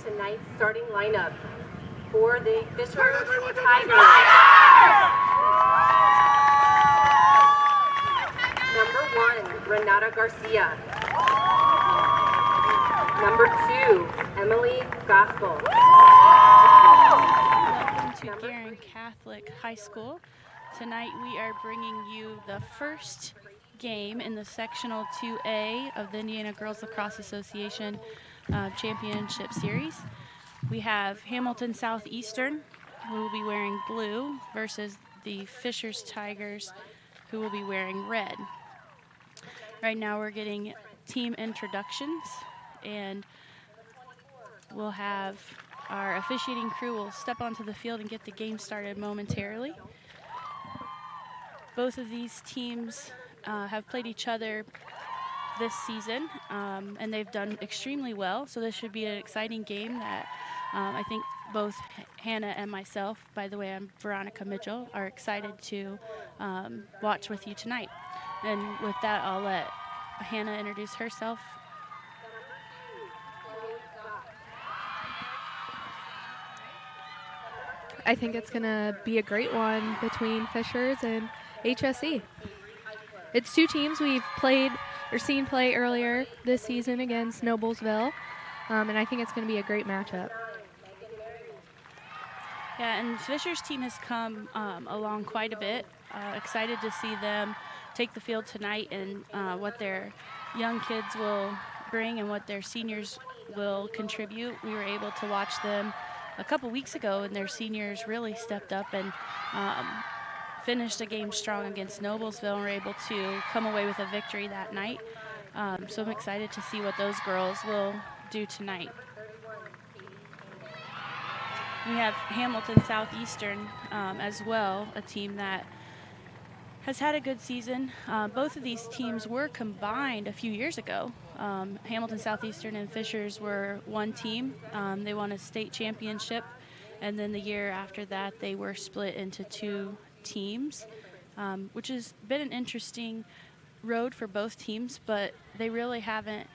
tonight's starting lineup for the Fishers Tigers. Number 1, Renata Garcia. Number 2, Emily Gospel. Welcome to Guerin Catholic High School. Tonight we are bringing you the first game in the Sectional 2A of the Indiana Girls Lacrosse Association Championship Series. We have Hamilton Southeastern, who will be wearing blue, versus the Fishers Tigers, who will be wearing red. Right now we're getting team introductions, and we'll have our officiating crew will step onto the field and get the game started momentarily. Both of these teams have played each other this season, and they've done extremely well, so this should be an exciting game that I think both Hannah and myself, by the way, I'm Veronica Mitchell, are excited to watch with you tonight. And with that, I'll let Hannah introduce herself. I think it's going to be a great one between Fishers and HSE. It's two teams we've played or seen play earlier this season against Noblesville, and I think it's going to be a great matchup. Yeah, and Fisher's team has come along quite a bit. Excited to see them take the field tonight and what their young kids will bring and what their seniors will contribute. We were able to watch them a couple weeks ago, and their seniors really stepped up and finished a game strong against Noblesville and were able to come away with a victory that night. So I'm excited to see what those girls will do tonight. We have Hamilton Southeastern as well, a team that has had a good season. Both of these teams were combined a few years ago. Hamilton Southeastern and Fishers were one team. They won a state championship, and then the year after that they were split into two teams, which has been an interesting road for both teams, but they really haven't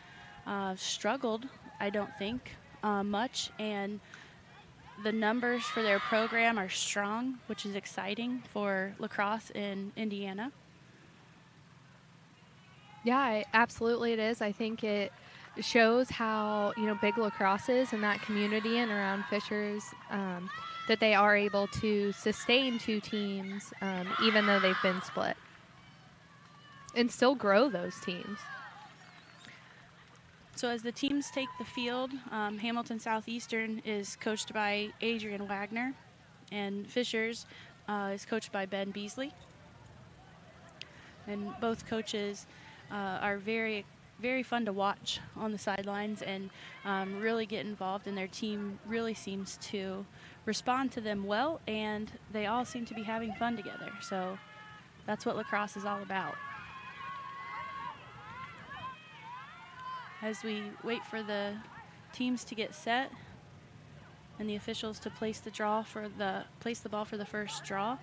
struggled, I don't think, much, and the numbers for their program are strong, which is exciting for lacrosse in Indiana. Yeah, absolutely it is. I think it shows how, big lacrosse is in that community and around Fishers, that they are able to sustain two teams, even though they've been split, and still grow those teams. So as the teams take the field, Hamilton Southeastern is coached by Adrian Wagner, and Fishers is coached by Ben Beasley. And both coaches are very, very fun to watch on the sidelines and really get involved, and their team really seems to respond to them well, and they all seem to be having fun together. So that's what lacrosse is all about. As we wait for the teams to get set and the officials to place the ball for the first draw,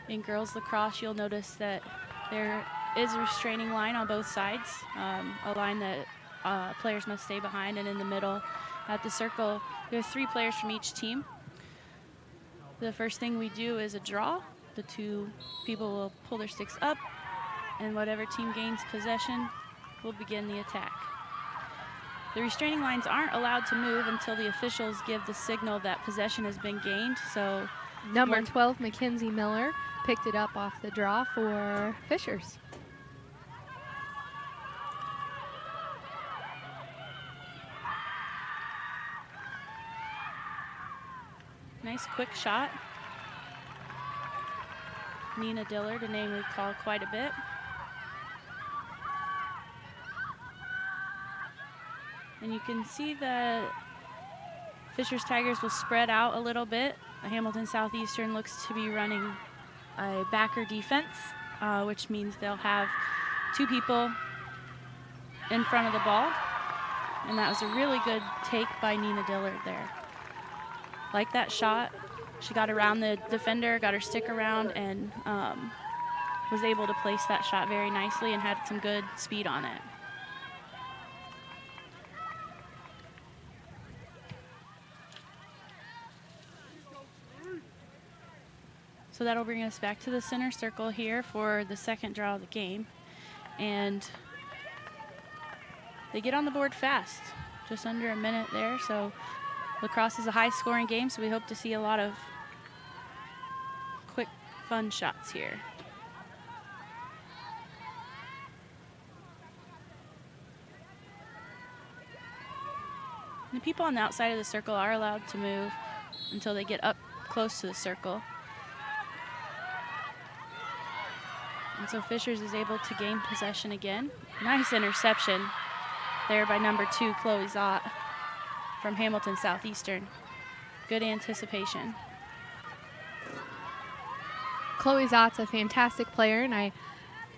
in girls lacrosse, you'll notice that there is a restraining line on both sides, a line that players must stay behind, and in the middle at the circle, there are 3 players from each team. The first thing we do is a draw. The 2 people will pull their sticks up, and whatever team gains possession will begin the attack. The restraining lines aren't allowed to move until the officials give the signal that possession has been gained. So number 12, Mackenzie Miller, picked it up off the draw for Fishers. Nice quick shot. Nina Dillard, a name we call quite a bit. And you can see the Fishers Tigers will spread out a little bit. Hamilton Southeastern looks to be running a backer defense, which means they'll have 2 people in front of the ball. And that was a really good take by Nina Dillard there. Like that shot, she got around the defender, got her stick around, and was able to place that shot very nicely and had some good speed on it. So that'll bring us back to the center circle here for the second draw of the game. And they get on the board fast, just under a minute there. So lacrosse is a high-scoring game, so we hope to see a lot of quick, fun shots here. The people on the outside of the circle are allowed to move until they get up close to the circle. And so Fishers is able to gain possession again. Nice interception there by number 2, Chloe Zott from Hamilton Southeastern. Good anticipation. Chloe Zott's a fantastic player, and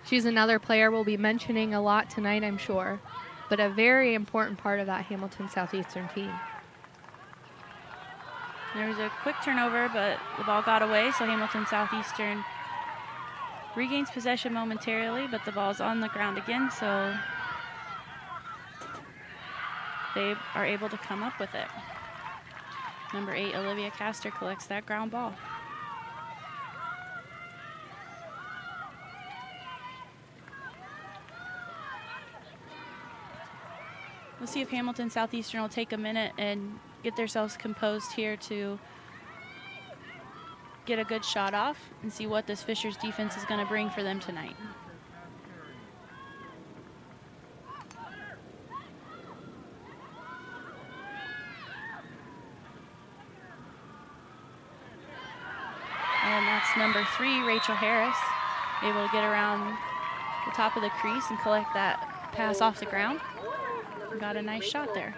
she's another player we'll be mentioning a lot tonight, I'm sure, but a very important part of that Hamilton Southeastern team. There was a quick turnover, but the ball got away, so Hamilton Southeastern regains possession momentarily, but the ball's on the ground again, so they are able to come up with it. Number 8, Olivia Castor, collects that ground ball. We'll see if Hamilton Southeastern will take a minute and get themselves composed here to get a good shot off and see what this Fishers defense is going to bring for them tonight. And that's number 3, Rachel Harris, able to get around the top of the crease and collect that pass off the ground. Got a nice shot there.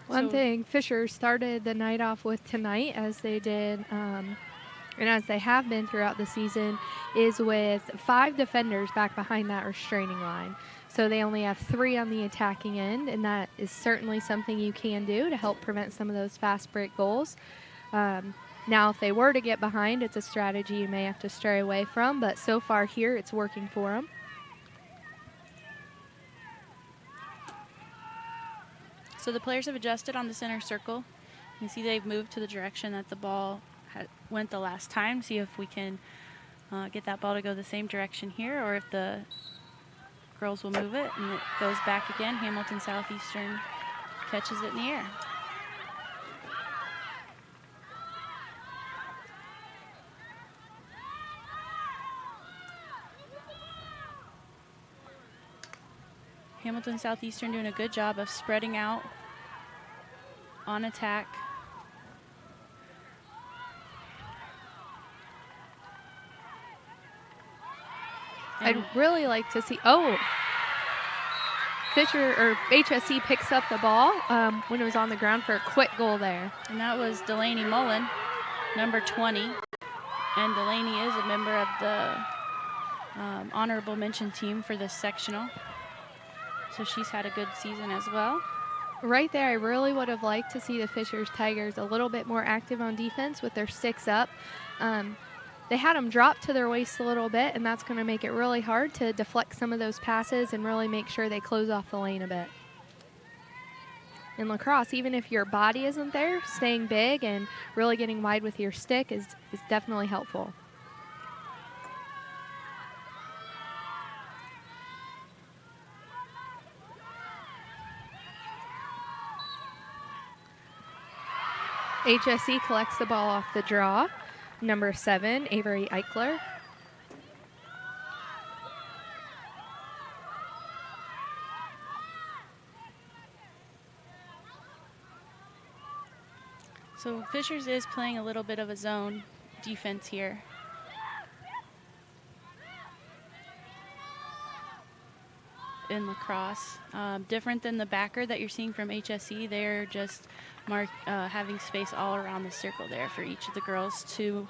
One thing Fisher started the night off with tonight, as they did and as they have been throughout the season, is with 5 defenders back behind that restraining line. So they only have 3 on the attacking end, and that is certainly something you can do to help prevent some of those fast break goals. Now, if they were to get behind, it's a strategy you may have to stray away from, but so far here it's working for them. So the players have adjusted on the center circle. You can see they've moved to the direction that the ball went the last time. See if we can get that ball to go the same direction here, or if the girls will move it and it goes back again. Hamilton Southeastern catches it in the air. Hamilton Southeastern doing a good job of spreading out on attack. I'd really like to see, Fisher or HSC picks up the ball when it was on the ground for a quick goal there. And that was Delaney Mullen, number 20. And Delaney is a member of the honorable mention team for this sectional. So she's had a good season as well. Right there, I really would have liked to see the Fishers Tigers a little bit more active on defense with their sticks up. They had them drop to their waist a little bit, and that's going to make it really hard to deflect some of those passes and really make sure they close off the lane a bit. In lacrosse, even if your body isn't there, staying big and really getting wide with your stick is definitely helpful. HSC collects the ball off the draw. Number 7, Avery Eichler. So Fishers is playing a little bit of a zone defense here. In lacrosse. Different than the backer that you're seeing from HSE. They're just having space all around the circle there for each of the girls to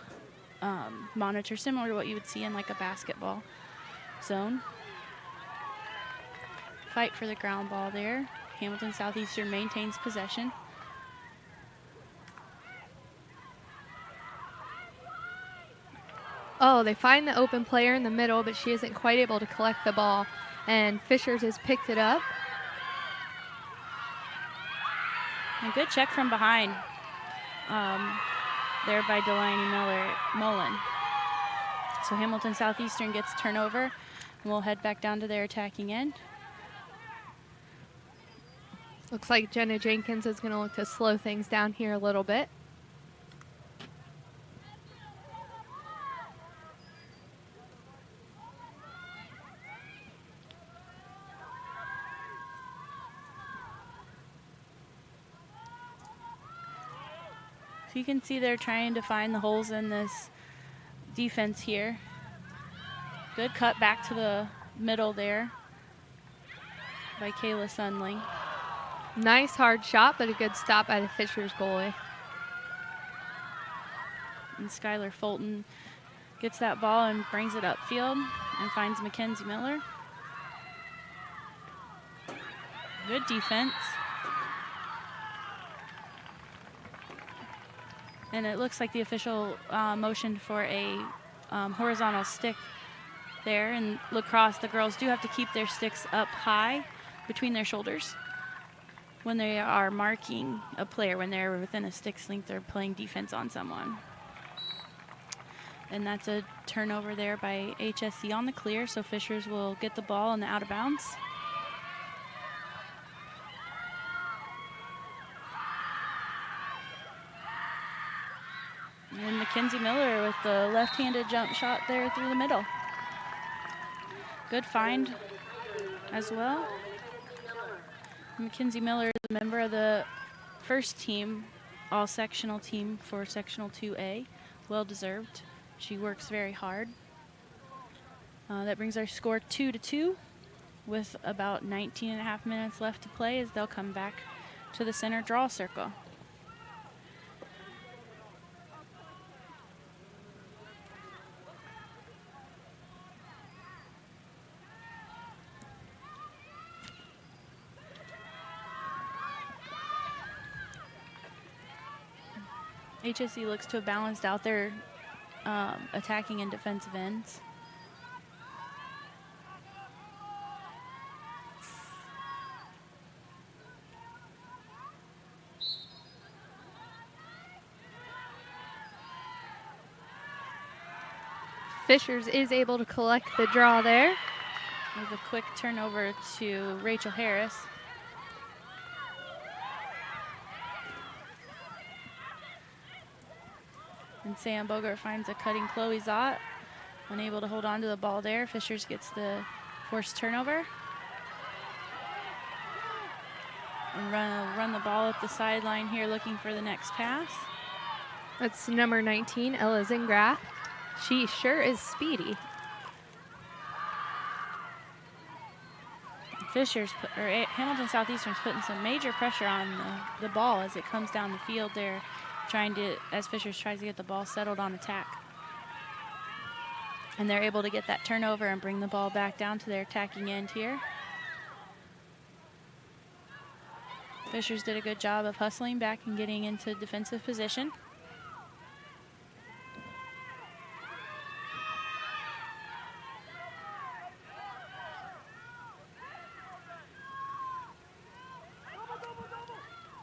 monitor, similar to what you would see in like a basketball zone. Fight for the ground ball there. Hamilton Southeastern maintains possession. Oh, they find the open player in the middle, but she isn't quite able to collect the ball. And Fishers has picked it up. A good check from behind there by Delaney Mullen. So Hamilton Southeastern gets turnover, and we'll head back down to their attacking end. Looks like Jenna Jenkins is going to look to slow things down here a little bit. So you can see they're trying to find the holes in this defense here. Good cut back to the middle there by Kayla Sunling. Nice hard shot, but a good stop by the Fishers goalie. And Skylar Fulton gets that ball and brings it upfield and finds Mackenzie Miller. Good defense. And it looks like the official motioned for a horizontal stick there. In lacrosse, the girls do have to keep their sticks up high between their shoulders when they are marking a player. When they're within a stick's length, they're playing defense on someone. And that's a turnover there by HSC on the clear, so Fishers will get the ball on the out of bounds. And Mackenzie Miller with the left-handed jump shot there through the middle. Good find as well. Mackenzie Miller is a member of the first team, all-sectional team for Sectional 2A. Well-deserved. She works very hard. That brings our score 2-2 with about 19.5 minutes left to play as they'll come back to the center draw circle. HSC looks to have balanced out their attacking and defensive ends. Fishers is able to collect the draw there. With a quick turnover to Rachel Harris. And Sam Bogart finds a cutting Chloe Zott. Unable to hold on to the ball there. Fishers gets the forced turnover. And run the ball up the sideline here looking for the next pass. That's number 19, Ella Zingrath. She sure is speedy. Hamilton Southeastern's putting some major pressure on the ball as it comes down the field there, as Fishers tries to get the ball settled on attack. And they're able to get that turnover and bring the ball back down to their attacking end here. Fishers did a good job of hustling back and getting into defensive position.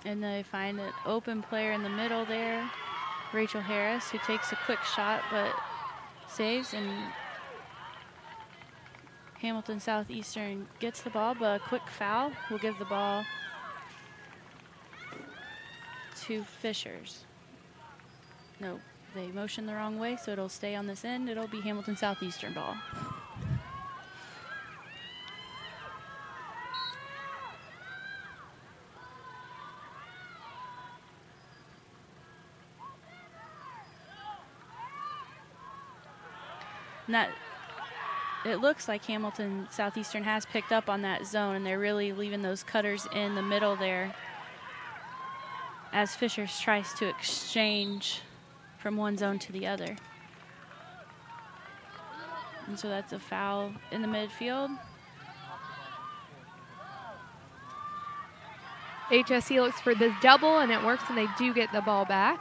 And they find an open player in the middle there, Rachel Harris, who takes a quick shot but saves. And Hamilton Southeastern gets the ball, but a quick foul will give the ball to Fishers. No, they motion the wrong way, so it'll stay on this end. It'll be Hamilton Southeastern ball. It looks like Hamilton Southeastern has picked up on that zone, and they're really leaving those cutters in the middle there as Fishers tries to exchange from one zone to the other. And so that's a foul in the midfield. HSC looks for the double, and it works, and they do get the ball back.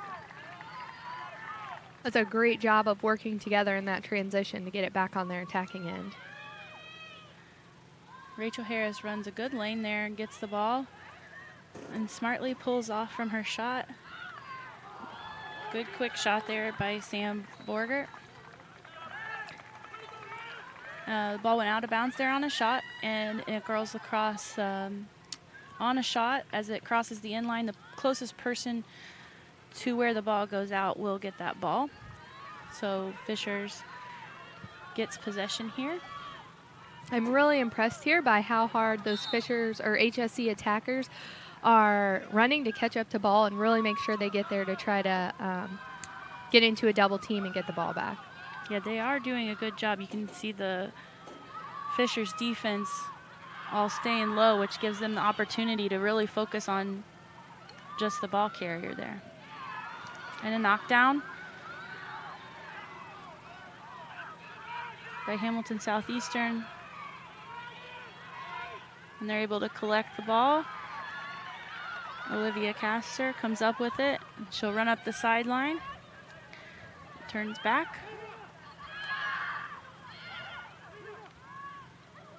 That's a great job of working together in that transition to get it back on their attacking end. Rachel Harris runs a good lane there and gets the ball and smartly pulls off from her shot. Good quick shot there by Sam Borgert. The ball went out of bounds there on a shot, and girls lacrosse on a shot as it crosses the inline. The closest person to where the ball goes out will get that ball. So Fishers gets possession here. I'm really impressed here by how hard those Fishers or HSC attackers are running to catch up to ball and really make sure they get there to try to get into a double team and get the ball back. Yeah, they are doing a good job. You can see the Fishers defense all staying low, which gives them the opportunity to really focus on just the ball carrier there. And a knockdown by Hamilton Southeastern. And they're able to collect the ball. Olivia Castor comes up with it. She'll run up the sideline. Turns back.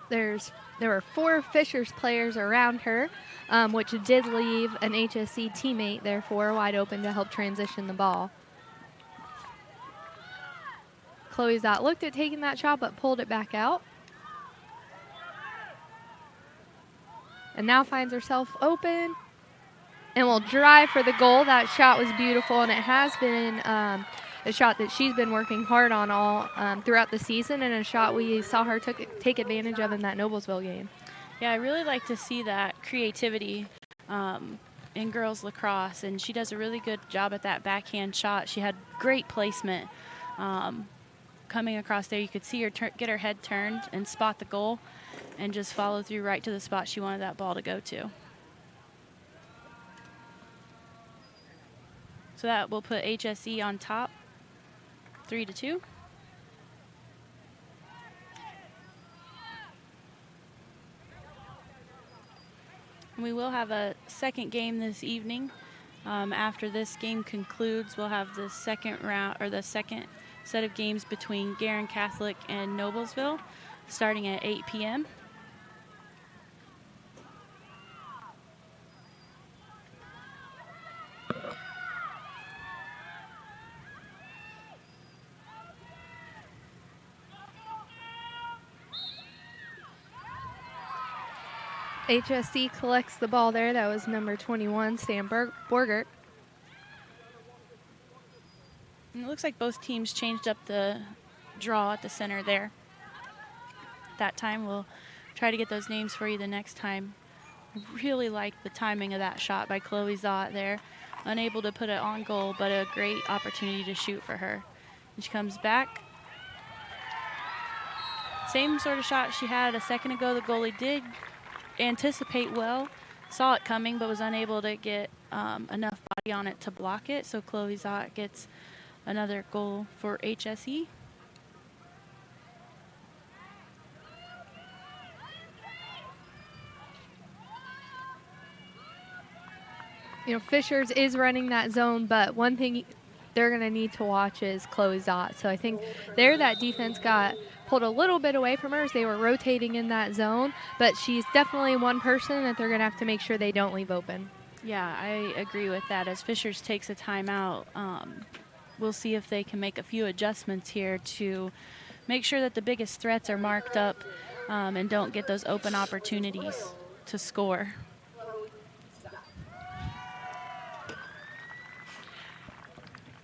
There were 4 Fishers players around her, which did leave an HSC teammate, therefore, wide open to help transition the ball. Chloe Zott looked at taking that shot, but pulled it back out. And now finds herself open and will drive for the goal. That shot was beautiful, and it has been a shot that she's been working hard on all throughout the season, and a shot we saw her take advantage of in that Noblesville game. Yeah, I really like to see that creativity in girls lacrosse, and she does a really good job at that backhand shot. She had great placement coming across there. You could see her get her head turned and spot the goal and just follow through right to the spot she wanted that ball to go to. So that will put HSE on top, 3-2. And we will have a second game this evening. After this game concludes, we'll have the second round, or the second set of games between Guerin Catholic and Noblesville, starting at 8 p.m. HSC collects the ball there. That was number 21, Sam Borgert. And it looks like both teams changed up the draw at the center there. That time we'll try to get those names for you the next time. Really like the timing of that shot by Chloe Zott there. Unable to put it on goal, but a great opportunity to shoot for her. And she comes back. Same sort of shot she had a second ago. The goalie did anticipate well, saw it coming, but was unable to get enough body on it to block it. So Chloe Zott gets another goal for HSE. You know, Fishers is running that zone, but one thing they're going to need to watch is Chloe Zott. So I think there that defense got pulled a little bit away from her as they were rotating in that zone, but she's definitely one person that they're going to have to make sure they don't leave open. Yeah, I agree with that. As Fishers takes a timeout, we'll see if they can make a few adjustments here to make sure that the biggest threats are marked up and don't get those open opportunities to score.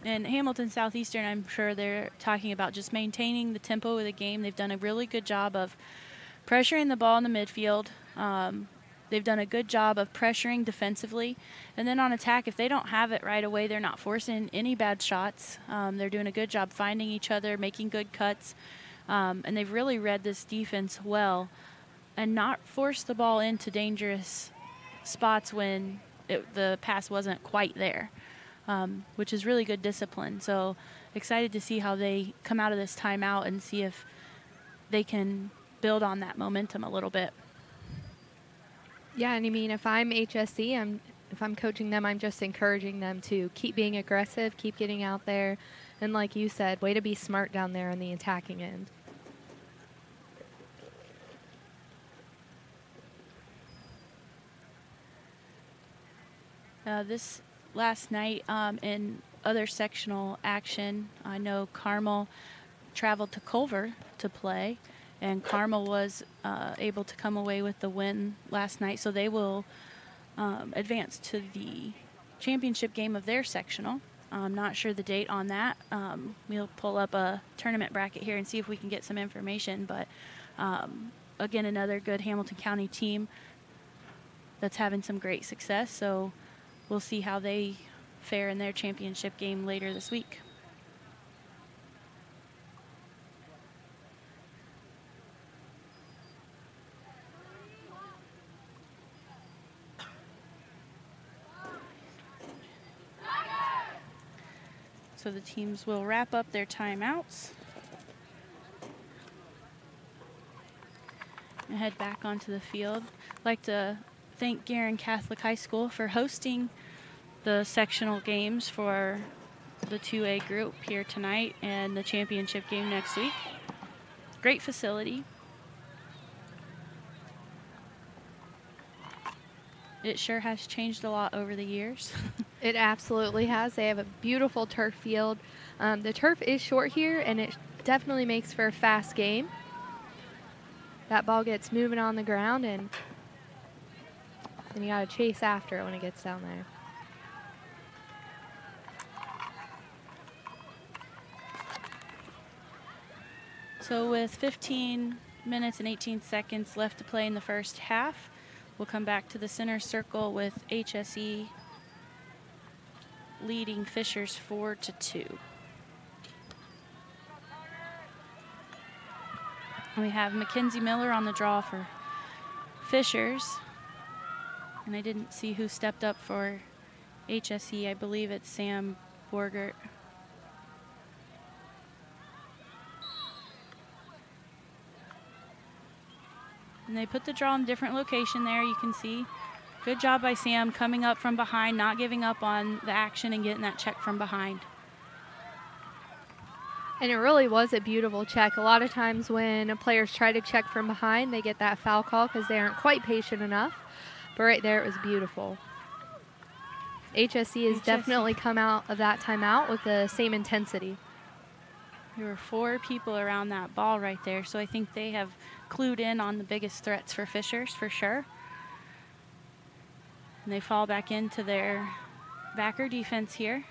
And Hamilton Southeastern, I'm sure they're talking about just maintaining the tempo of the game. They've done a really good job of pressuring the ball in the midfield. They've done a good job of pressuring defensively. And then on attack, if they don't have it right away, they're not forcing any bad shots. They're doing a good job finding each other, making good cuts. And they've really read this defense well and not forced the ball into dangerous spots when the pass wasn't quite there. Which is really good discipline. So excited to see how they come out of this timeout and see if they can build on that momentum a little bit. Yeah, and I mean, if I'm HSC, if I'm coaching them, I'm just encouraging them to keep being aggressive, keep getting out there, And like you said, way to be smart down there on the attacking end. This last night in other sectional action, I know Carmel traveled to Culver to play, and Carmel was able to come away with the win last night, so they will advance to the championship game of their sectional. I'm not sure the date on that. We'll pull up a tournament bracket here and see if we can get some information, but again, another good Hamilton County team that's having some great success, so we'll see how they fare in their championship game later this week. So the teams will wrap up their timeouts and head back onto the field. I'd like to thank Guerin Catholic High School for hosting the sectional games for the 2A group here tonight and the championship game next week. Great facility. It sure has changed a lot over the years. It absolutely has. They have a beautiful turf field. The turf is short here, and it definitely makes for a fast game. That ball gets moving on the ground, and then you got to chase after it when it gets down there. So with 15 minutes and 18 seconds left to play in the first half, we'll come back to the center circle with HSE leading Fishers 4-2. We have Mackenzie Miller on the draw for Fishers. And I didn't see who stepped up for HSE. I believe it's Sam Borgert. And they put the draw in a different location there, you can see. Good job by Sam coming up from behind, not giving up on the action and getting that check from behind. And it really was a beautiful check. A lot of times when players try to check from behind, they get that foul call because they aren't quite patient enough. But right there, it was beautiful. HSE has definitely come out of that timeout with the same intensity. There were 4 people around that ball right there, so I think they have clued in on the biggest threats for Fishers for sure. And they fall back into their backer defense here.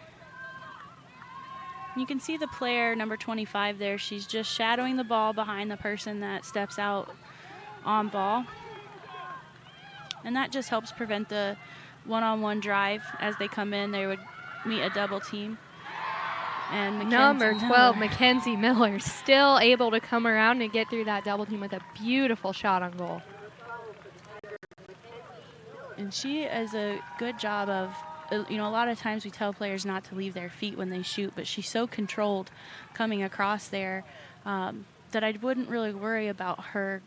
You can see the player, number 25 there. She's just shadowing the ball behind the person that steps out on ball. And that just helps prevent the one-on-one drive. As they come in, they would meet a double team. And number 12, Mackenzie Miller, still able to come around and get through that double team with a beautiful shot on goal. And she does a good job of, you know, a lot of times we tell players not to leave their feet when they shoot, but she's so controlled coming across there that I wouldn't really worry about her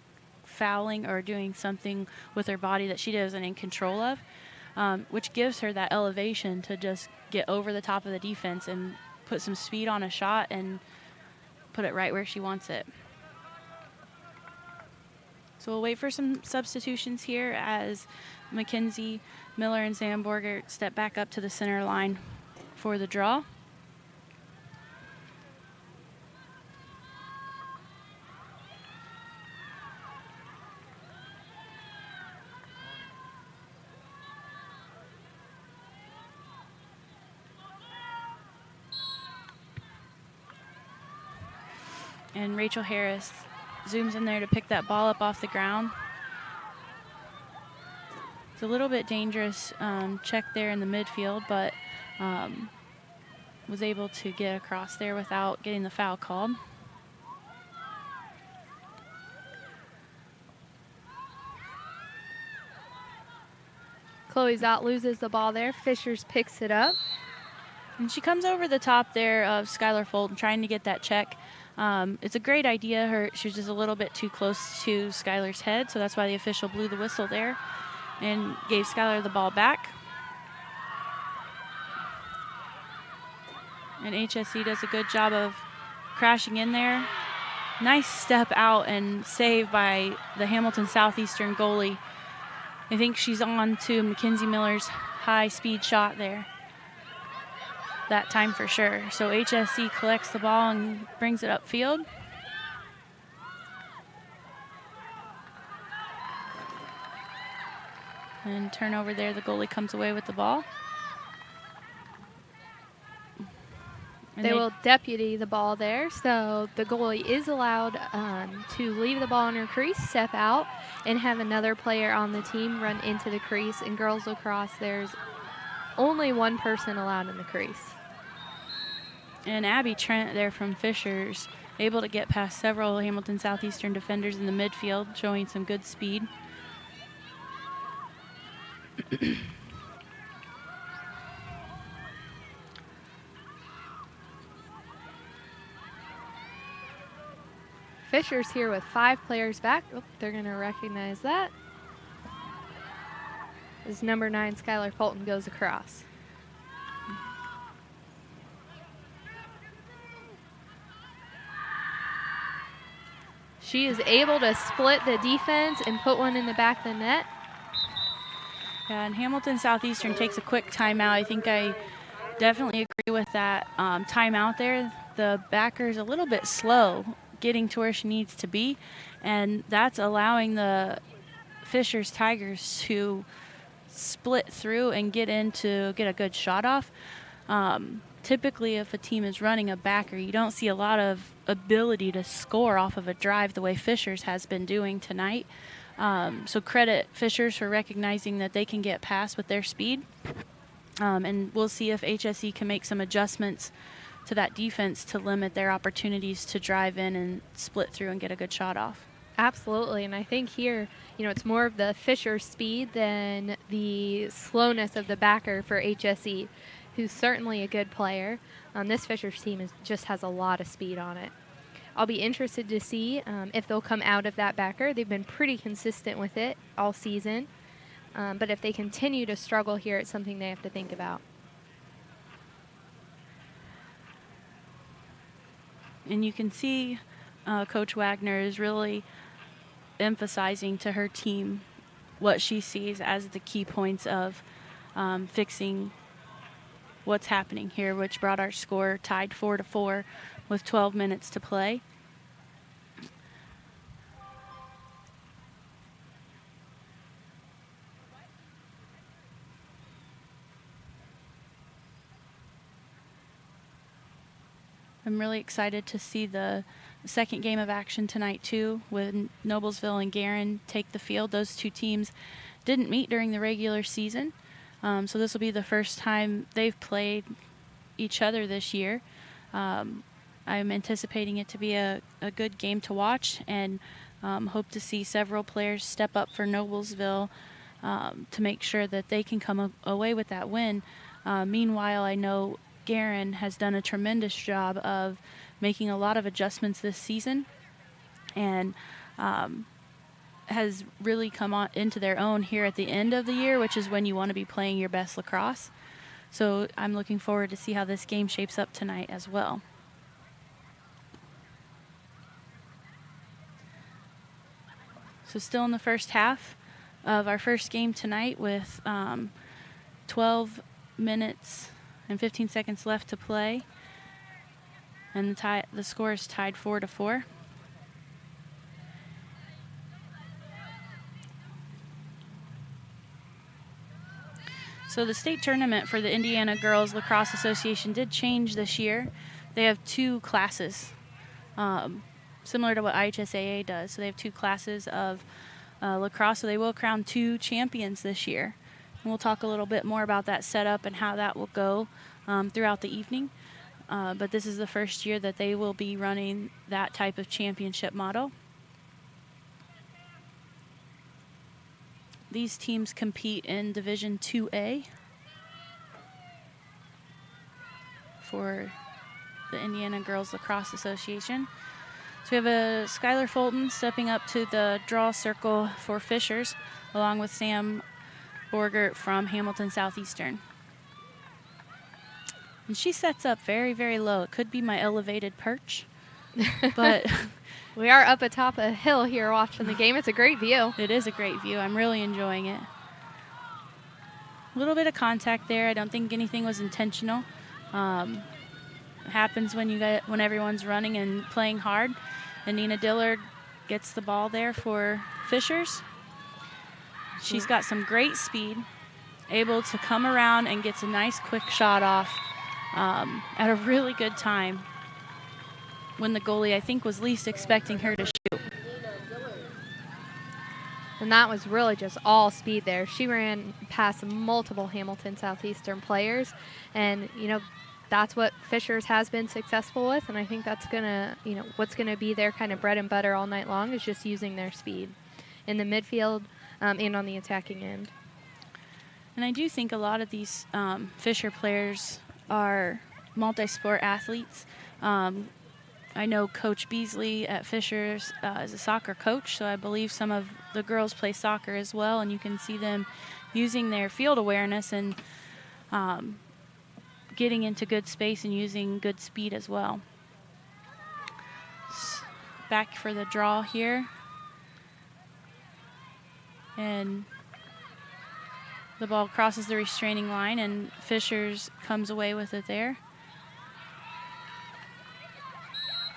fouling or doing something with her body that she isn't in control of, which gives her that elevation to just get over the top of the defense and put some speed on a shot and put it right where she wants it. So we'll wait for some substitutions here as Mackenzie Miller and Sam Borgert step back up to the center line for the draw. And Rachel Harris zooms in there to pick that ball up off the ground. It's a little bit dangerous check there in the midfield, but was able to get across there without getting the foul called. Chloe Zott loses the ball there. Fishers picks it up. And she comes over the top there of Skylar Fulton trying to get that check. It's a great idea. She was just a little bit too close to Skylar's head, so that's why the official blew the whistle there and gave Skylar the ball back. And HSC does a good job of crashing in there. Nice step out and save by the Hamilton Southeastern goalie. I think she's on to Mackenzie Miller's high-speed shot there. That time for sure. So HSC collects the ball and brings it upfield. And turnover there, the goalie comes away with the ball. And they will deputy the ball there, so the goalie is allowed to leave the ball in her crease, step out, and have another player on the team run into the crease. In girls lacrosse, there's only one person allowed in the crease. And Abby Trent there from Fishers, able to get past several Hamilton Southeastern defenders in the midfield, showing some good speed. Fisher's here with 5 players back. Oh, they're going to recognize that. As number 9, Skylar Fulton, goes across. She is able to split the defense and put one in the back of the net. Yeah, and Hamilton Southeastern takes a quick timeout. I think I definitely agree with that timeout there. The backer's a little bit slow getting to where she needs to be, and that's allowing the Fishers Tigers to split through and get a good shot off. Typically, if a team is running a backer, you don't see a lot of ability to score off of a drive the way Fishers has been doing tonight. So credit Fishers for recognizing that they can get past with their speed. And we'll see if HSE can make some adjustments to that defense to limit their opportunities to drive in and split through and get a good shot off. Absolutely, and I think here, it's more of the Fisher speed than the slowness of the backer for HSE, who's certainly a good player. This Fishers team just has a lot of speed on it. I'll be interested to see if they'll come out of that backer. They've been pretty consistent with it all season, but if they continue to struggle here, it's something they have to think about. And you can see Coach Wagner is really emphasizing to her team what she sees as the key points of fixing what's happening here, which brought our score tied 4-4 with 12 minutes to play. I'm really excited to see the second game of action tonight, too, when Noblesville and Guerin take the field. Those two teams didn't meet during the regular season, so this will be the first time they've played each other this year. I'm anticipating it to be a good game to watch, and hope to see several players step up for Noblesville to make sure that they can come away with that win. Meanwhile, I know Guerin has done a tremendous job of making a lot of adjustments this season, and has really come on into their own here at the end of the year, which is when you want to be playing your best lacrosse. So I'm looking forward to see how this game shapes up tonight as well. So still in the first half of our first game tonight with 12 minutes and 15 seconds left to play. And the score is tied 4-4. So the state tournament for the Indiana Girls Lacrosse Association did change this year. They have 2 classes, similar to what IHSAA does. So they have 2 classes of lacrosse, so they will crown 2 champions this year. And we'll talk a little bit more about that setup and how that will go throughout the evening. But this is the first year that they will be running that type of championship model. These teams compete in Division 2A for the Indiana Girls Lacrosse Association. So we have a Skylar Fulton stepping up to the draw circle for Fishers, along with Sam Borgert from Hamilton Southeastern. And she sets up very, very low. It could be my elevated perch, but we are up atop a hill here watching the game. It's a great view. It is a great view. I'm really enjoying it. A little bit of contact there. I don't think anything was intentional. It happens when everyone's running and playing hard. And Nina Dillard gets the ball there for Fishers. She's got some great speed, able to come around and gets a nice quick shot off at a really good time when the goalie, I think, was least expecting her to shoot. And that was really just all speed there. She ran past multiple Hamilton Southeastern players. And, that's what Fishers has been successful with. And I think that's going to, what's going to be their kind of bread and butter all night long is just using their speed in the midfield and on the attacking end. And I do think a lot of these Fisher players are multi-sport athletes. I know Coach Beasley at Fishers is a soccer coach, so I believe some of the girls play soccer as well, and you can see them using their field awareness and getting into good space and using good speed as well. Back for the draw here. And the ball crosses the restraining line, and Fishers comes away with it there.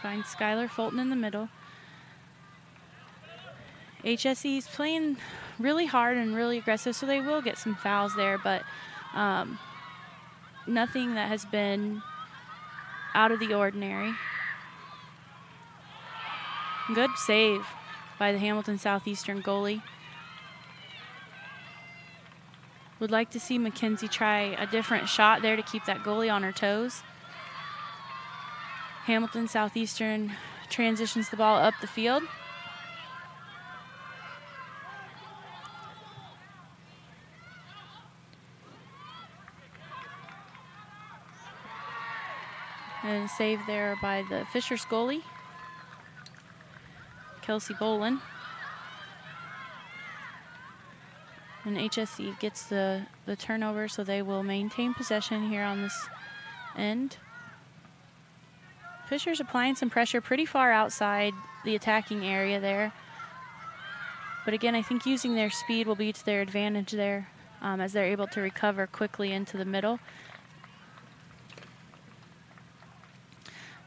Finds Skylar Fulton in the middle. HSE is playing really hard and really aggressive, so they will get some fouls there, but nothing that has been out of the ordinary. Good save by the Hamilton Southeastern goalie. Would like to see Mackenzie try a different shot there to keep that goalie on her toes. Hamilton Southeastern transitions the ball up the field. And save there by the Fishers goalie, Kelsey Bolin. And HSE gets the turnover, so they will maintain possession here on this end. Fishers applying some pressure pretty far outside the attacking area there. But again, I think using their speed will be to their advantage there as they're able to recover quickly into the middle.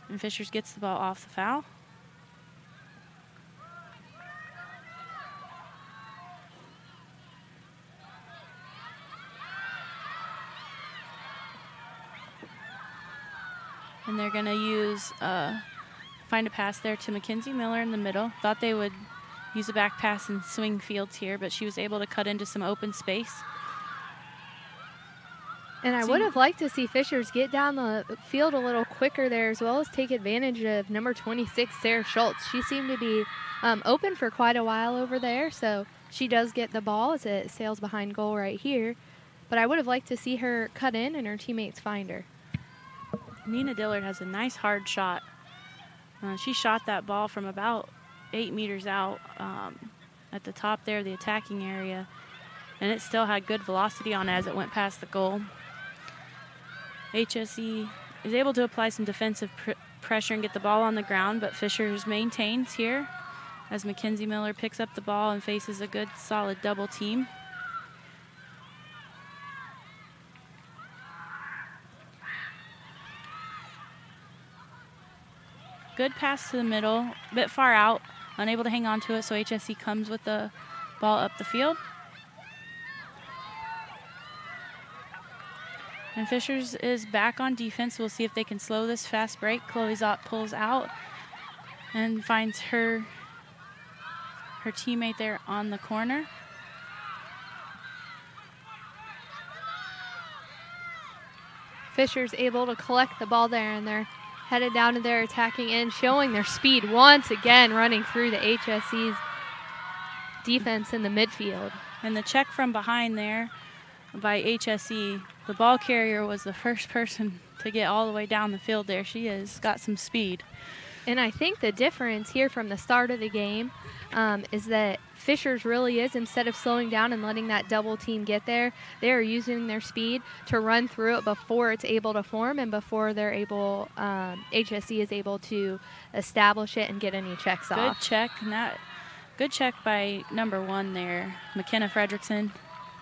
And Fishers gets the ball off the foul. And they're going to find a pass there to Mackenzie Miller in the middle. Thought they would use a back pass and swing fields here, but she was able to cut into some open space. And I would have liked to see Fishers get down the field a little quicker there, as well as take advantage of number 26, Sarah Schultz. She seemed to be open for quite a while over there, so she does get the ball as it sails behind goal right here. But I would have liked to see her cut in and her teammates find her. Nina Dillard has a nice hard shot. She shot that ball from about 8 meters out at the top there, the attacking area, and it still had good velocity on it as it went past the goal. HSE is able to apply some defensive pressure and get the ball on the ground, but Fishers maintains here as Mackenzie Miller picks up the ball and faces a good, solid double team. Good pass to the middle, a bit far out, unable to hang on to it, so HSE comes with the ball up the field. And Fishers is back on defense. We'll see if they can slow this fast break. Chloe Zott pulls out and finds her teammate there on the corner. Fishers able to collect the ball there, and they're headed down to their attacking end, showing their speed once again, running through the HSE's defense in the midfield. And the check from behind there by HSE. The ball carrier was the first person to get all the way down the field there. She has got some speed. And I think the difference here from the start of the game is that Fishers really is, instead of slowing down and letting that double team get there, they are using their speed to run through it before it's able to form and before they're able, HSE is able to establish it and get any checks off. Good check by number 1 there, McKenna Fredrickson,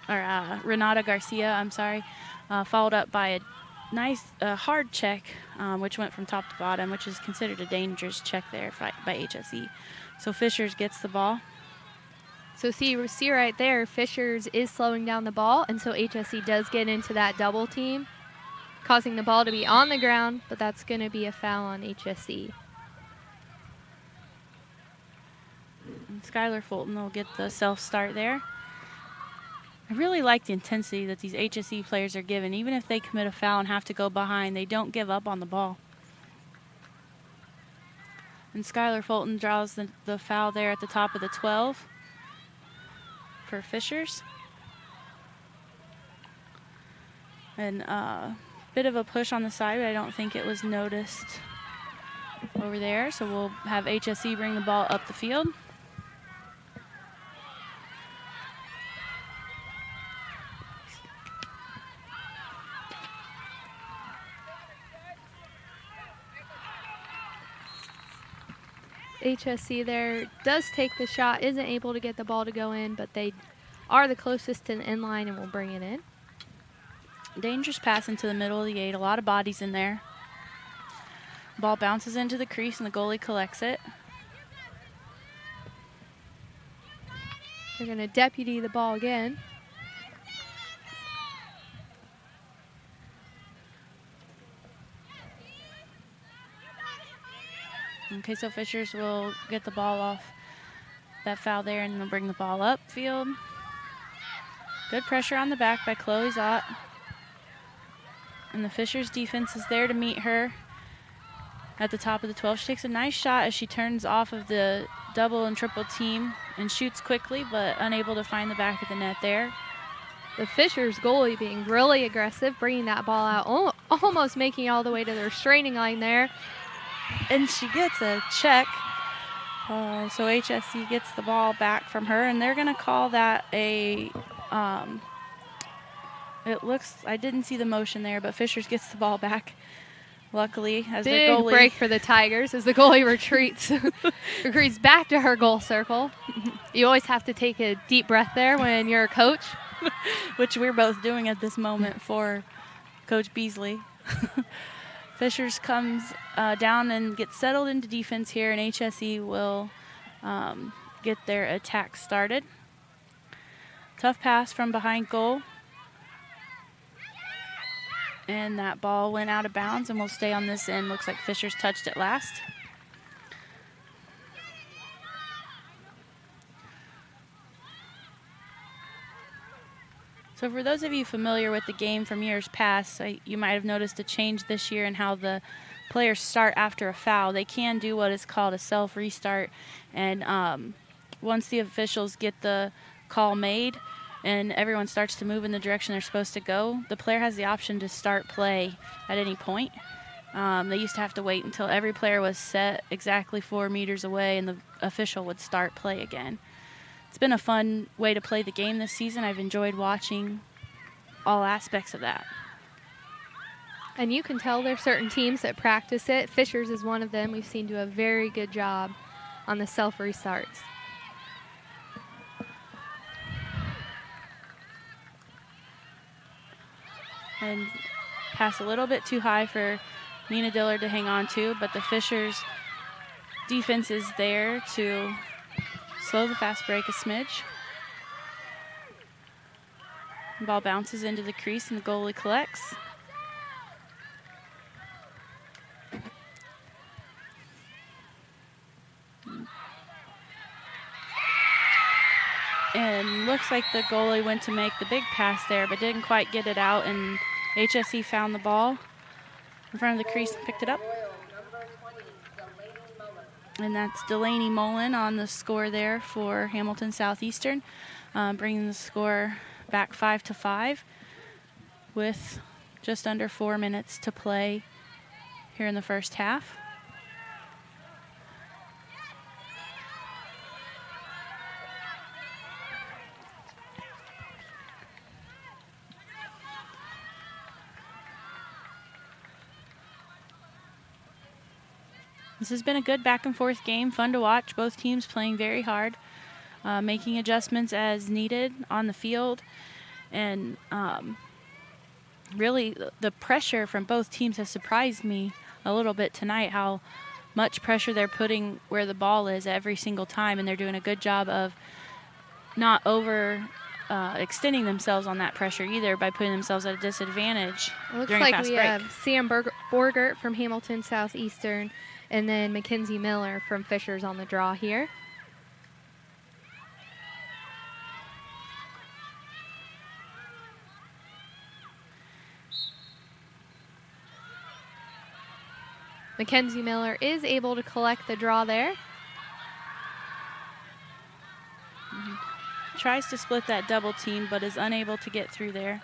or Renata Garcia, I'm sorry, followed up by a nice hard check, which went from top to bottom, which is considered a dangerous check there by HSE. So Fishers gets the ball. So see right there, Fishers is slowing down the ball, and so HSE does get into that double team, causing the ball to be on the ground, but that's going to be a foul on HSE. And Skylar Fulton will get the self-start there. I really like the intensity that these HSE players are given. Even if they commit a foul and have to go behind, they don't give up on the ball. And Skylar Fulton draws the foul there at the top of the 12 for Fishers. And a bit of a push on the side, but I don't think it was noticed over there. So we'll have HSE bring the ball up the field. HSC there does take the shot, isn't able to get the ball to go in, but they are the closest to the end line and will bring it in. Dangerous pass into the middle of the 8, a lot of bodies in there. Ball bounces into the crease and the goalie collects it. They're going to deputy the ball again. Okay, so Fishers will get the ball off that foul there and they'll bring the ball up field. Good pressure on the back by Chloe Zott. And the Fishers defense is there to meet her at the top of the 12. She takes a nice shot as she turns off of the double and triple team and shoots quickly, but unable to find the back of the net there. The Fishers goalie being really aggressive, bringing that ball out, almost making it all the way to the restraining line there. And she gets a check. So HSE gets the ball back from her, and they're going to call that a, it looks, I didn't see the motion there, but Fishers gets the ball back, luckily, as Big the goalie. break for the Tigers as the goalie retreats back to her goal circle. You always have to take a deep breath there when you're a coach. Which we're both doing at this moment for Coach Beasley. Fishers comes down and gets settled into defense here, and HSE will get their attack started. Tough pass from behind goal. And that ball went out of bounds and will stay on this end. Looks like Fishers touched it last. So for those of you familiar with the game from years past, you might have noticed a change this year in how the players start after a foul. They can do what is called a self-restart, and once the officials get the call made and everyone starts to move in the direction they're supposed to go, the player has the option to start play at any point. They used to have to wait until every player was set exactly 4 meters away and the official would start play again. It's been a fun way to play the game this season. I've enjoyed watching all aspects of that. And you can tell there's certain teams that practice it. Fishers is one of them. We've seen do a very good job on the self-restarts. And pass a little bit too high for Nina Dillard to hang on to, but the Fishers defense is there to slow the fast break a smidge. The ball bounces into the crease and the goalie collects. And looks like the goalie went to make the big pass there, but didn't quite get it out, and HSE found the ball in front of the crease and picked it up. And that's Delaney Mullen on the score there for Hamilton Southeastern, bringing the score back 5-5 with just under 4 minutes to play here in the first half. This has been a good back and forth game, fun to watch. Both teams playing very hard, making adjustments as needed on the field. And really the pressure from both teams has surprised me a little bit tonight, how much pressure they're putting where the ball is every single time, and they're doing a good job of not extending themselves on that pressure either by putting themselves at a disadvantage. It looks during a like fast we break. have Sam Borgert from Hamilton Southeastern and then Mackenzie Miller from Fishers on the draw here. Mackenzie Miller is able to collect the draw there. Tries to split that double team, but is unable to get through there.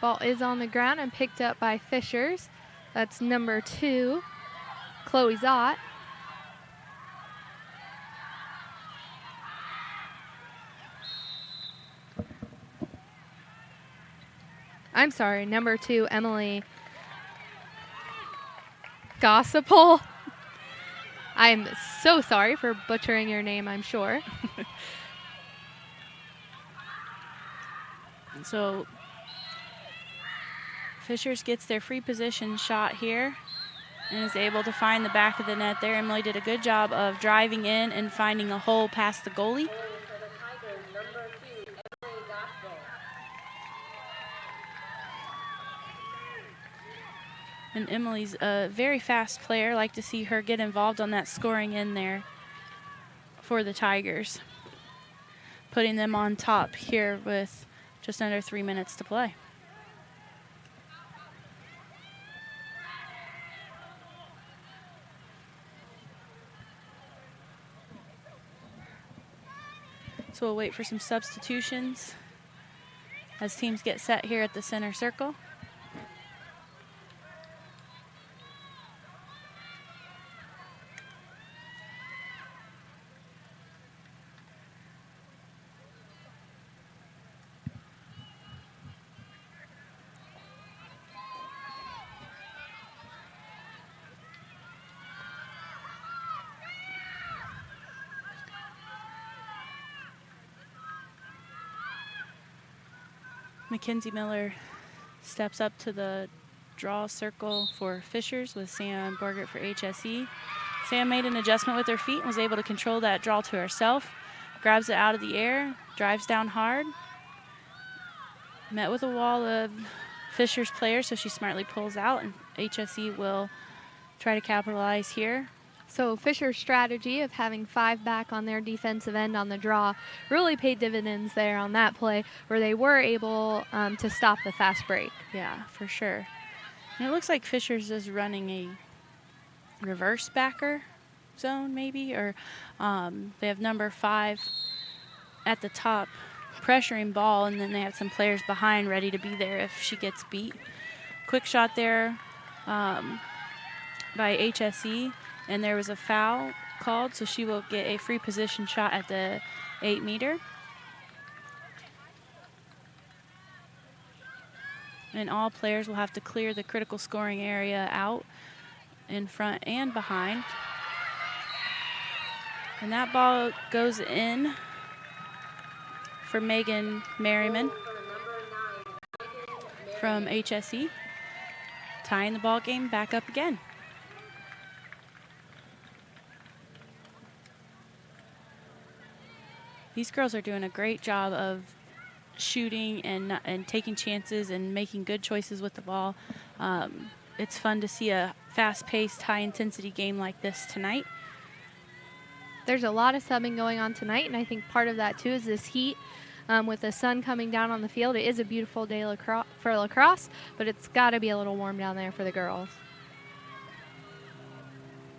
Ball is on the ground and picked up by Fishers. That's number 2, Chloe Zott. I'm sorry, number 2, Emily Gossipel. I'm so sorry for butchering your name, I'm sure. So Fishers gets their free position shot here and is able to find the back of the net there. Emily did a good job of driving in and finding a hole past the goalie. And Emily's a very fast player. Like to see her get involved on that scoring in there for the Tigers, putting them on top here with just under 3 minutes to play. So we'll wait for some substitutions as teams get set here at the center circle. Mackenzie Miller steps up to the draw circle for Fishers with Sam Borgert for HSE. Sam made an adjustment with her feet and was able to control that draw to herself. Grabs it out of the air, drives down hard. Met with a wall of Fishers players, so she smartly pulls out, and HSE will try to capitalize here. So Fisher's strategy of having 5 back on their defensive end on the draw really paid dividends there on that play, where they were able to stop the fast break. Yeah, for sure. And it looks like Fishers is running a reverse backer zone maybe, or they have number 5 at the top pressuring ball, and then they have some players behind ready to be there if she gets beat. Quick shot there by HSE. And there was a foul called, so she will get a free position shot at the 8-meter. And all players will have to clear the critical scoring area out in front and behind. And that ball goes in for Megan Merriman from HSE, tying the ball game back up again. These girls are doing a great job of shooting and taking chances and making good choices with the ball. It's fun to see a fast-paced, high-intensity game like this tonight. There's a lot of subbing going on tonight, and I think part of that, too, is this heat. With the sun coming down on the field, it is a beautiful day for lacrosse, but it's got to be a little warm down there for the girls,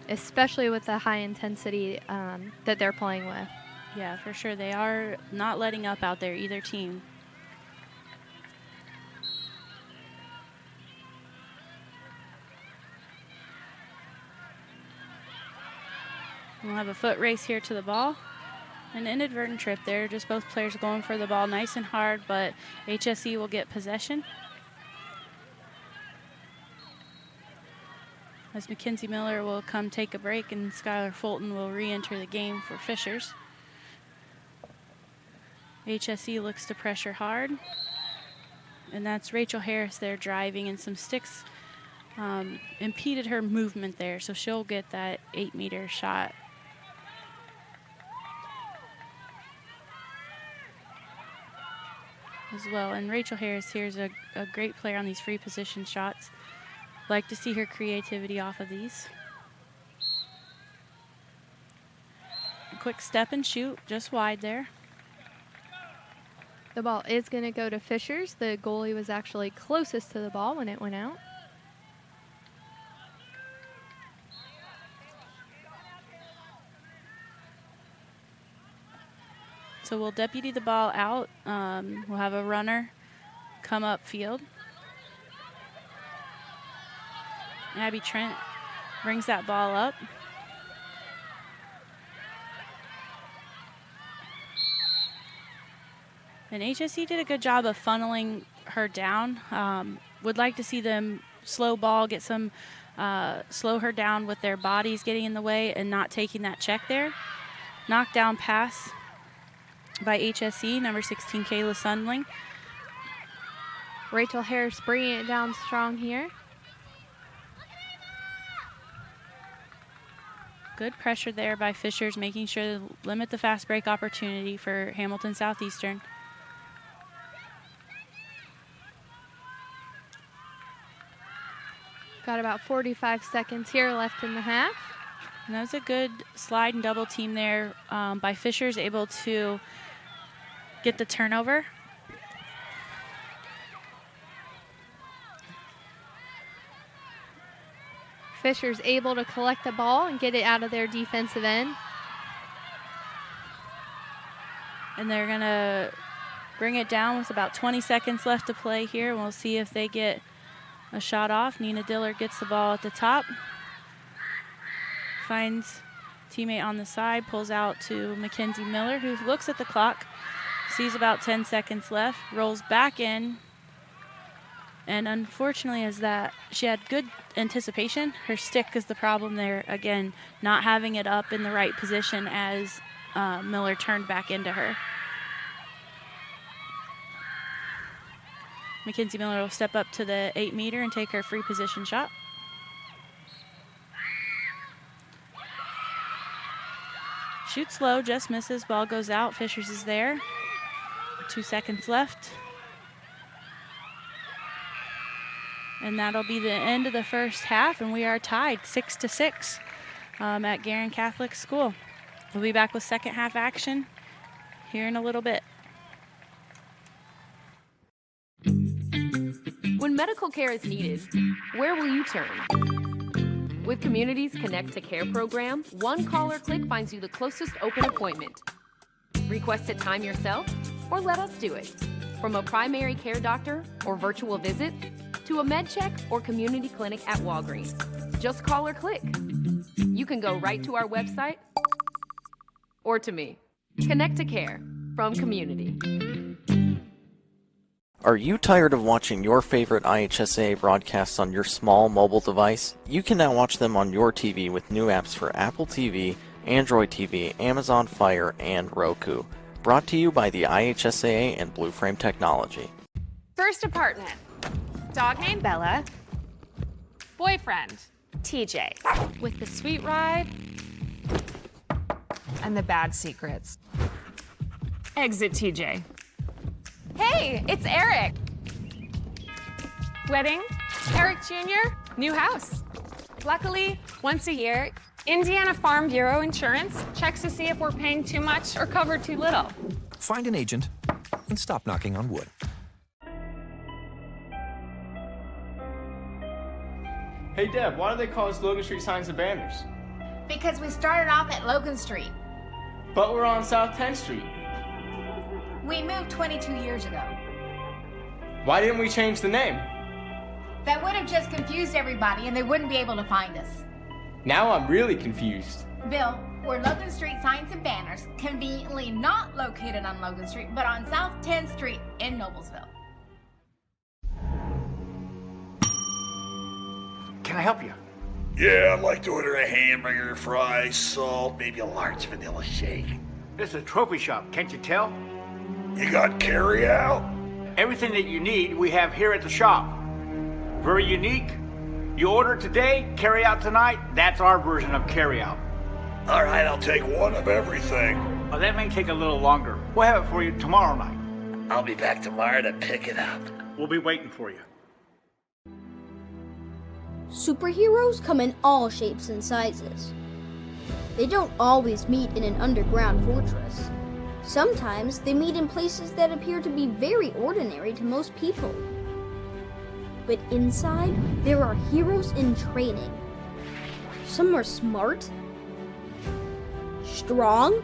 especially with the high intensity that they're playing with. Yeah, for sure. They are not letting up out there, either team. We'll have a foot race here to the ball. An inadvertent trip there, just both players going for the ball nice and hard, but HSE will get possession. As Mackenzie Miller will come take a break and Skylar Fulton will re-enter the game for Fishers. HSE looks to pressure hard. And that's Rachel Harris there driving, and some sticks impeded her movement there, so she'll get that 8-meter shot. As well, and Rachel Harris here is a great player on these free position shots. Like to see her creativity off of these. A quick step and shoot, just wide there. The ball is going to go to Fishers. The goalie was actually closest to the ball when it went out. So we'll deputy the ball out. We'll have a runner come up field. Abby Trent brings that ball up. And HSE did a good job of funneling her down. Would like to see them slow ball, get some, slow her down with their bodies getting in the way and not taking that check there. Knockdown pass by HSE, number 16, Kayla Sundling. Rachel Harris bringing it down strong here. Good pressure there by Fishers, making sure to limit the fast break opportunity for Hamilton Southeastern. Got about 45 seconds here left in the half. And that was a good slide and double team there by Fishers, able to get the turnover. Fishers able to collect the ball and get it out of their defensive end. And they're going to bring it down with about 20 seconds left to play here. We'll see if they get a shot off. Nina Diller gets the ball at the top. Finds teammate on the side, pulls out to Mackenzie Miller, who looks at the clock, sees about 10 seconds left, rolls back in. And unfortunately, as that she had good anticipation, her stick is the problem there. Again, not having it up in the right position as Miller turned back into her. Mackenzie Miller will step up to the 8-meter and take her free position shot. Shoots low, just misses, ball goes out. Fishers is there. 2 seconds left. And that'll be the end of the first half, and we are tied 6-6 at Guerin Catholic School. We'll be back with second half action here in a little bit. When medical care is needed, where will you turn? With Community's Connect to Care program, one call or click finds you the closest open appointment. Request a time yourself, or let us do it. From a primary care doctor or virtual visit, to a med check or community clinic at Walgreens. Just call or click. You can go right to our website or to me. Connect to Care from Community. Are you tired of watching your favorite IHSA broadcasts on your small mobile device? You can now watch them on your TV with new apps for Apple TV, Android TV, Amazon Fire, and Roku. Brought to you by the IHSAA and Blue Frame Technology. First apartment. Dog named Bella. Boyfriend, TJ. With the sweet ride and the bad secrets. Exit TJ. Hey, it's Eric. Wedding, Eric Jr., new house. Luckily, once a year, Indiana Farm Bureau Insurance checks to see if we're paying too much or cover too little. Find an agent and stop knocking on wood. Hey Deb, why do they call us Logan Street signs and banners? Because we started off at Logan Street. But we're on South 10th Street. We moved 22 years ago. Why didn't we change the name? That would have just confused everybody and they wouldn't be able to find us. Now I'm really confused. Bill, for Logan Street signs and banners, conveniently not located on Logan Street, but on South 10th Street in Noblesville. Can I help you? Yeah, I'd like to order a hamburger, fries, salt, maybe a large vanilla shake. This is a trophy shop, can't you tell? You got carry out? Everything that you need, we have here at the shop. Very unique. You order today, carry out tonight. That's our version of carry out. All right, I'll take one of everything. Well, that may take a little longer. We'll have it for you tomorrow night. I'll be back tomorrow to pick it up. We'll be waiting for you. Superheroes come in all shapes and sizes. They don't always meet in an underground fortress. Sometimes they meet in places that appear to be very ordinary to most people. But inside, there are heroes in training. Some are smart, strong,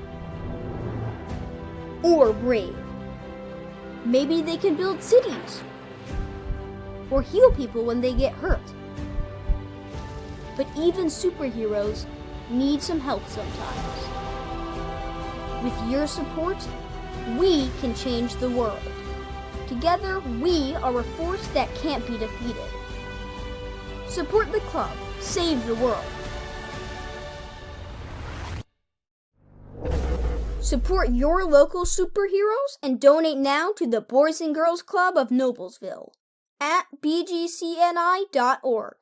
or brave. Maybe they can build cities or heal people when they get hurt. But even superheroes need some help sometimes. With your support, we can change the world. Together, we are a force that can't be defeated. Support the club. Save the world. Support your local superheroes and donate now to the Boys and Girls Club of Noblesville at bgcni.org.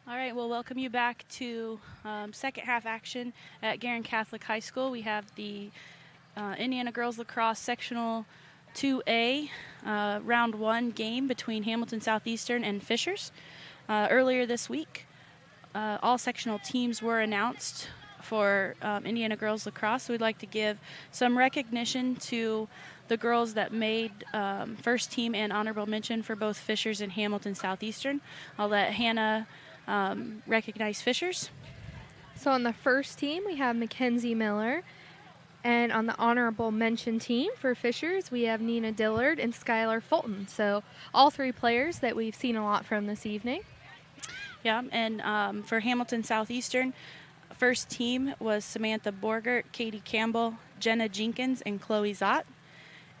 All right, we'll welcome you back to second half action at Guerin Catholic High School. We have the Indiana Girls Lacrosse Sectional 2A Round 1 game between Hamilton Southeastern and Fishers. Earlier this week, all sectional teams were announced for Indiana Girls Lacrosse. We'd like to give some recognition to the girls that made first team and honorable mention for both Fishers and Hamilton Southeastern. I'll let Hannah recognize Fishers. So on the first team, we have Mackenzie Miller. And on the honorable mention team for Fishers, we have Nina Dillard and Skylar Fulton. So all three players that we've seen a lot from this evening. Yeah, and for Hamilton Southeastern, first team was Samantha Borgert, Katie Campbell, Jenna Jenkins, and Chloe Zott.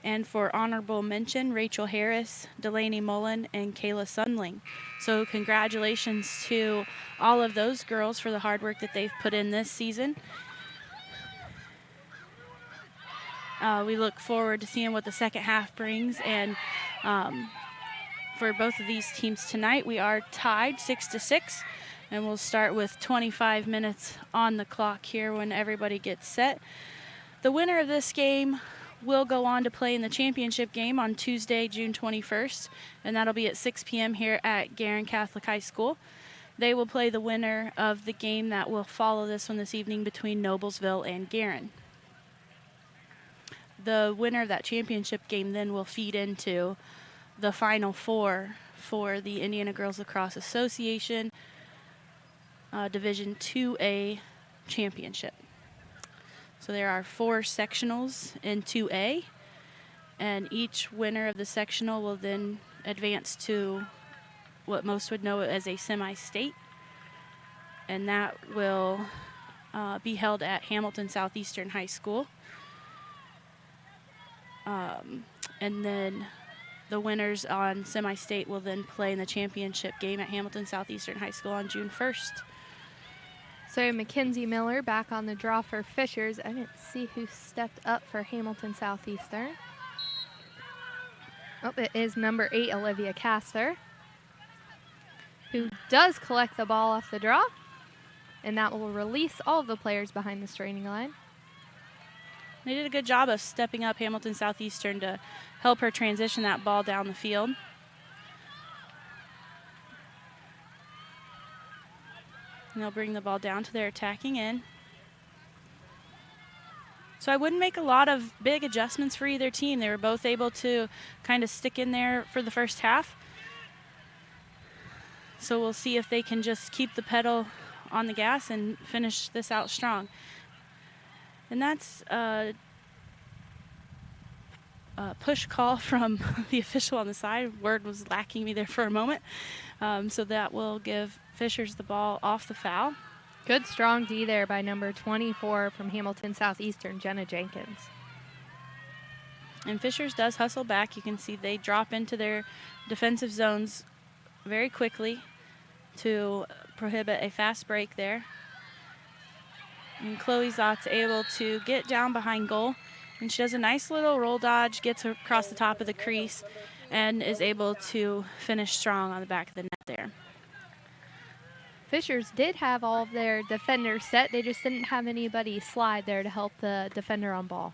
And for honorable mention, Rachel Harris, Delaney Mullen, and Kayla Sunling. So congratulations to all of those girls for the hard work that they've put in this season. We look forward to seeing what the second half brings. And for both of these teams tonight, we are tied 6-6. And we'll start with 25 minutes on the clock here when everybody gets set. The winner of this game will go on to play in the championship game on Tuesday, June 21st. And that'll be at 6 p.m. here at Guerin Catholic High School. They will play the winner of the game that will follow this one this evening between Noblesville and Guerin. The winner of that championship game then will feed into the Final Four for the Indiana Girls Lacrosse Association Division 2A championship. So there are 4 sectionals in 2A, and each winner of the sectional will then advance to what most would know as a semi-state, and that will be held at Hamilton Southeastern High School. And then the winners on semi-state will then play in the championship game at Hamilton Southeastern High School on June 1st. So Mackenzie Miller back on the draw for Fishers. I didn't see who stepped up for Hamilton Southeastern. Oh, it is number 8, Olivia Castor, who does collect the ball off the draw, and that will release all of the players behind the straining line. They did a good job of stepping up Hamilton Southeastern to help her transition that ball down the field. And they'll bring the ball down to their attacking end. So I wouldn't make a lot of big adjustments for either team. They were both able to kind of stick in there for the first half. So we'll see if they can just keep the pedal on the gas and finish this out strong. And that's a push call from the official on the side. Word was lacking me there for a moment. So that will give Fishers the ball off the foul. Good strong D there by number 24 from Hamilton Southeastern, Jenna Jenkins. And Fishers does hustle back. You can see they drop into their defensive zones very quickly to prohibit a fast break there. And Chloe Zott's able to get down behind goal. And she does a nice little roll dodge, gets across the top of the crease, and is able to finish strong on the back of the net there. Fishers did have all of their defenders set. They just didn't have anybody slide there to help the defender on ball.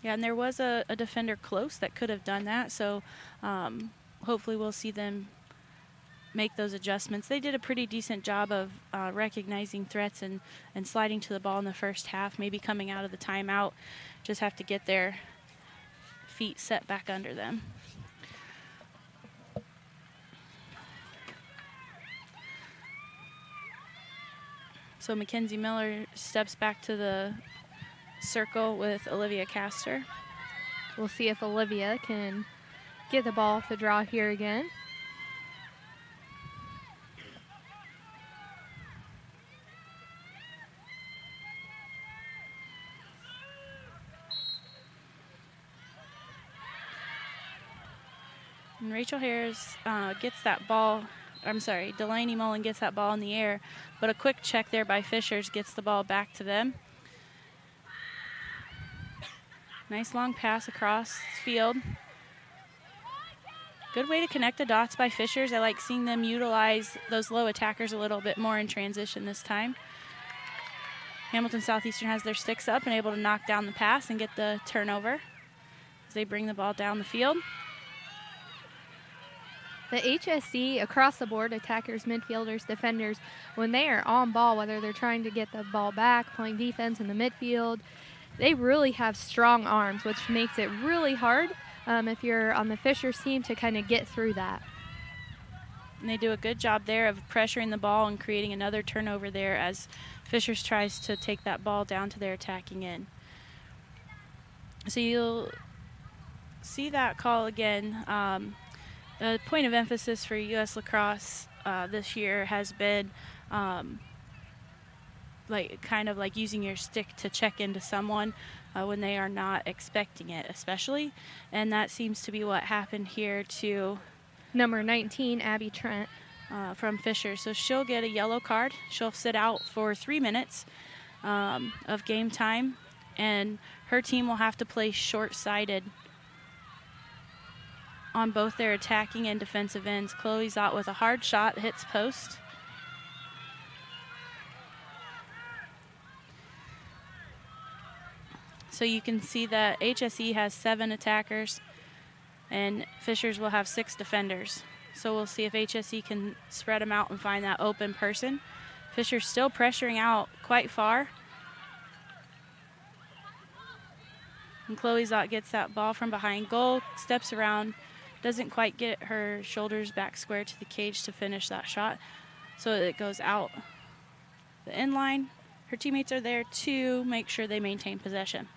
Yeah, and there was a defender close that could have done that. So hopefully we'll see them make those adjustments. They did a pretty decent job of recognizing threats and sliding to the ball in the first half, maybe coming out of the timeout. Just have to get their feet set back under them. So Mackenzie Miller steps back to the circle with Olivia Castor. We'll see if Olivia can get the ball off the draw here again. And Rachel Harris gets that ball. Delaney Mullen gets that ball in the air, but a quick check there by Fishers gets the ball back to them. Nice long pass across the field. Good way to connect the dots by Fishers. I like seeing them utilize those low attackers a little bit more in transition this time. Hamilton Southeastern has their sticks up and able to knock down the pass and get the turnover as they bring the ball down the field. The HSC, across the board, attackers, midfielders, defenders, when they are on ball, whether they're trying to get the ball back, playing defense in the midfield, they really have strong arms, which makes it really hard if you're on the Fishers team to kind of get through that. And they do a good job there of pressuring the ball and creating another turnover there as Fishers tries to take that ball down to their attacking end. So you'll see that call again. The point of emphasis for U.S. Lacrosse this year has been kind of like using your stick to check into someone when they are not expecting it, especially. And that seems to be what happened here to number 19, Abby Trent. From Fisher. So she'll get a yellow card. She'll sit out for 3 minutes of game time, and her team will have to play short-sided on both their attacking and defensive ends. Chloe Zott with a hard shot, hits post. So you can see that HSE has 7 attackers and Fishers will have 6 defenders. So we'll see if HSE can spread them out and find that open person. Fisher's still pressuring out quite far. And Chloe Zott gets that ball from behind goal, steps around, doesn't quite get her shoulders back square to the cage to finish that shot. So it goes out the end line. Her teammates are there to make sure they maintain possession.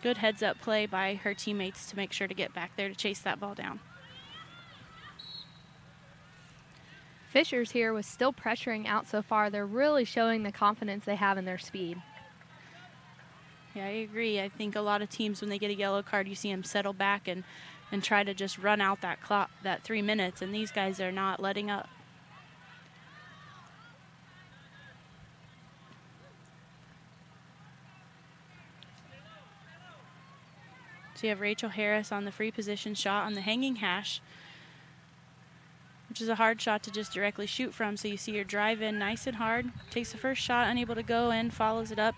Good heads-up play by her teammates to make sure to get back there to chase that ball down. Fishers here was still pressuring out so far. They're really showing the confidence they have in their speed. Yeah, I agree. I think a lot of teams, when they get a yellow card, you see them settle back and try to just run out that clock, that 3 minutes, and these guys are not letting up. So you have Rachel Harris on the free position shot on the hanging hash, which is a hard shot to just directly shoot from. So you see her drive in nice and hard, takes the first shot, unable to go in, follows it up,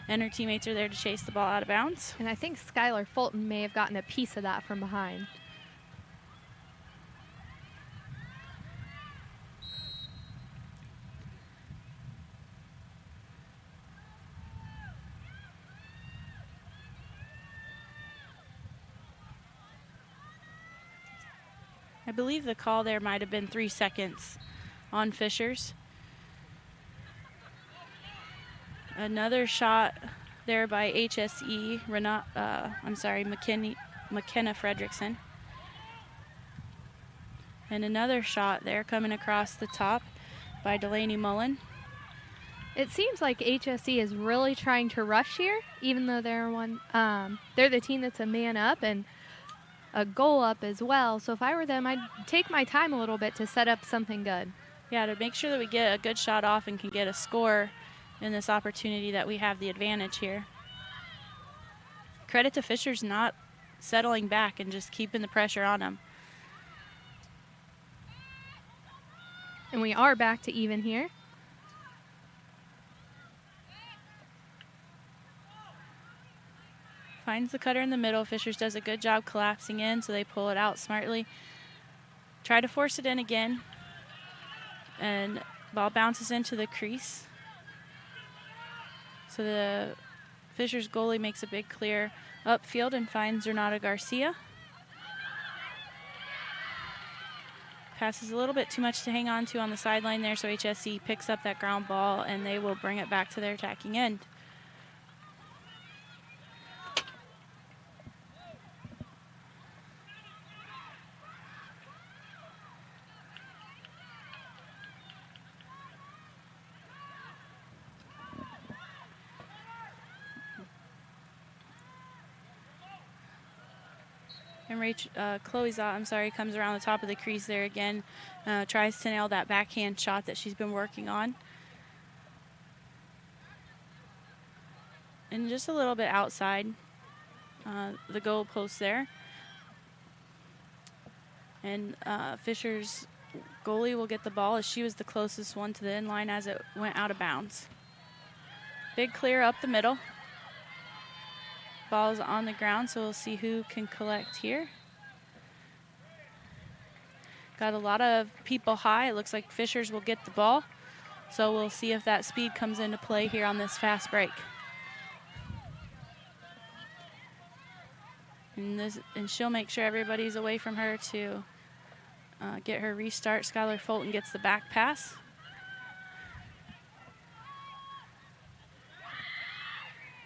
and her teammates are there to chase the ball out of bounds. And I think Skylar Fulton may have gotten a piece of that from behind. I believe the call there might have been 3 seconds on Fishers. Another shot there by HSE, McKenna Fredrickson. And another shot there coming across the top by Delaney Mullen. It seems like HSE is really trying to rush here, even though they're the team that's a man up and a goal up as well. So if I were them, I'd take my time a little bit to set up something good. Yeah, to make sure that we get a good shot off and can get a score in this opportunity that we have the advantage here. Credit to Fishers not settling back and just keeping the pressure on them. And we are back to even here. Finds the cutter in the middle. Fishers does a good job collapsing in, so they pull it out smartly. Try to force it in again. And ball bounces into the crease. So the Fishers goalie makes a big clear upfield and finds Renata Garcia. Passes a little bit too much to hang on to on the sideline there, so HSE picks up that ground ball and they will bring it back to their attacking end. And Chloe Zott, comes around the top of the crease there again, tries to nail that backhand shot that she's been working on. And just a little bit outside the goal post there. And Fisher's goalie will get the ball as she was the closest one to the end line as it went out of bounds. Big clear up the middle. Ball's on the ground, so we'll see who can collect here. Got a lot of people high. It looks like Fishers will get the ball. So we'll see if that speed comes into play here on this fast break. And she'll make sure everybody's away from her to get her restart. Skylar Fulton gets the back pass.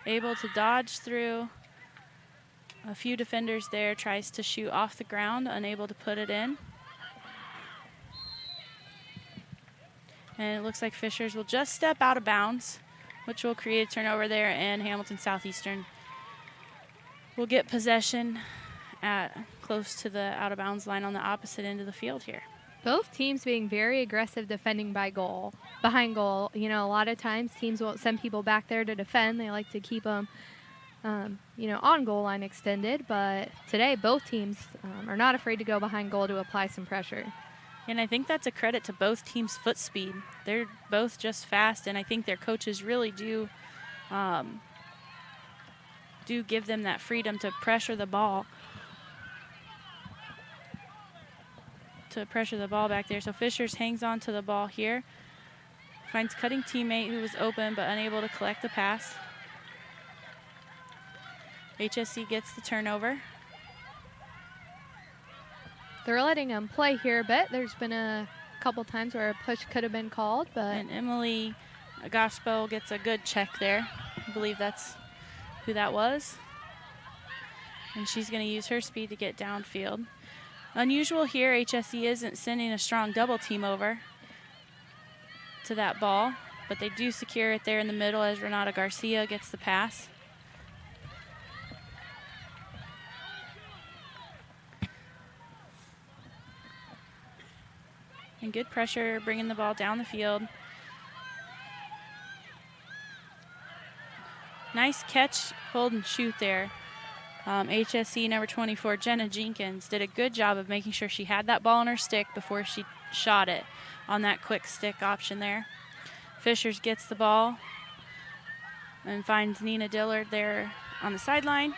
Able to dodge through a few defenders there, tries to shoot off the ground, unable to put it in. And it looks like Fishers will just step out of bounds, which will create a turnover there, and Hamilton Southeastern will get possession at close to the out-of-bounds line on the opposite end of the field here. Both teams being very aggressive defending behind goal. You know, a lot of times teams won't send people back there to defend. They like to keep them, on goal line extended. But today, both teams are not afraid to go behind goal to apply some pressure. And I think that's a credit to both teams' foot speed. They're both just fast, and I think their coaches really do give them that freedom to pressure the ball. Back there. So Fishers hangs on to the ball here. Finds cutting teammate who was open but unable to collect the pass. HSC gets the turnover. They're letting them play here a bit. There's been a couple times where a push could have been called, but... And Emily Gospel gets a good check there. I believe that's who that was. And she's going to use her speed to get downfield. Unusual here, HSC isn't sending a strong double team over to that ball, but they do secure it there in the middle as Renata Garcia gets the pass. And good pressure, bringing the ball down the field. Nice catch, hold, and shoot there. HSC number 24, Jenna Jenkins, did a good job of making sure she had that ball on her stick before she shot it on that quick stick option there. Fishers gets the ball and finds Nina Dillard there on the sideline.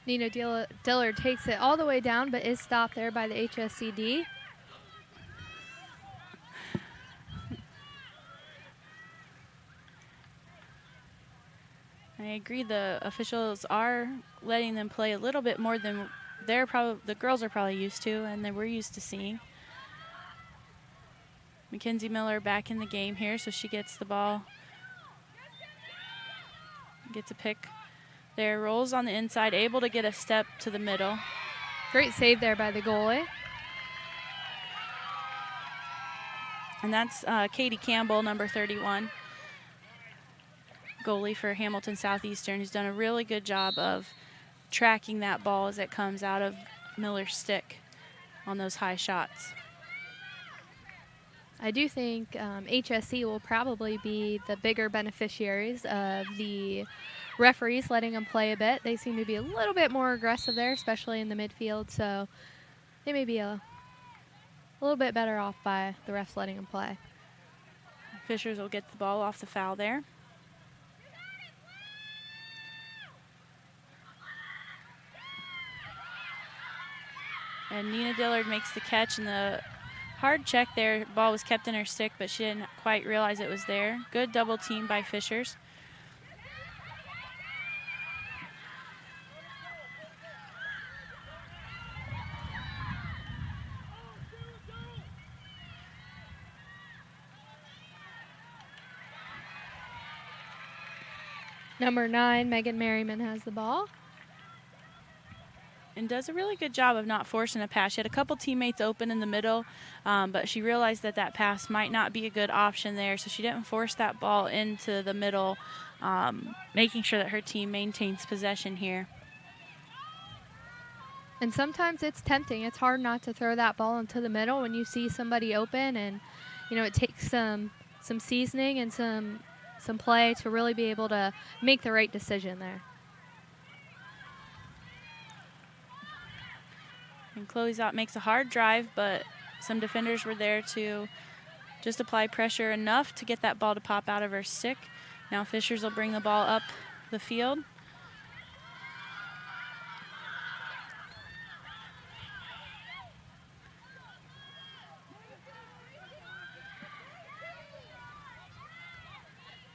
Nina Dillard takes it all the way down, but is stopped there by the HSCD. I agree. The officials are letting them play a little bit more than the girls are probably used to, and that we're used to seeing. Mackenzie Miller back in the game here, so she gets the ball, gets a pick there, rolls on the inside, able to get a step to the middle. Great save there by the goalie. And that's Katie Campbell, number 31. Goalie for Hamilton Southeastern, who's done a really good job of tracking that ball as it comes out of Miller's stick on those high shots. I do think HSC will probably be the bigger beneficiaries of the referees letting them play a bit. They seem to be a little bit more aggressive there, especially in the midfield, so they may be a little bit better off by the refs letting them play. Fishers will get the ball off the foul there. And Nina Dillard makes the catch, and the hard check there. Ball was kept in her stick, but she didn't quite realize it was there. Good double team by Fishers. Number 9, Megan Merriman has the ball. And does a really good job of not forcing a pass. She had a couple teammates open in the middle, but she realized that pass might not be a good option there, so she didn't force that ball into the middle, making sure that her team maintains possession here. And sometimes it's tempting. It's hard not to throw that ball into the middle when you see somebody open, and it takes some seasoning and some play to really be able to make the right decision there. And Chloe Zott makes a hard drive, but some defenders were there to just apply pressure enough to get that ball to pop out of her stick. Now Fishers will bring the ball up the field.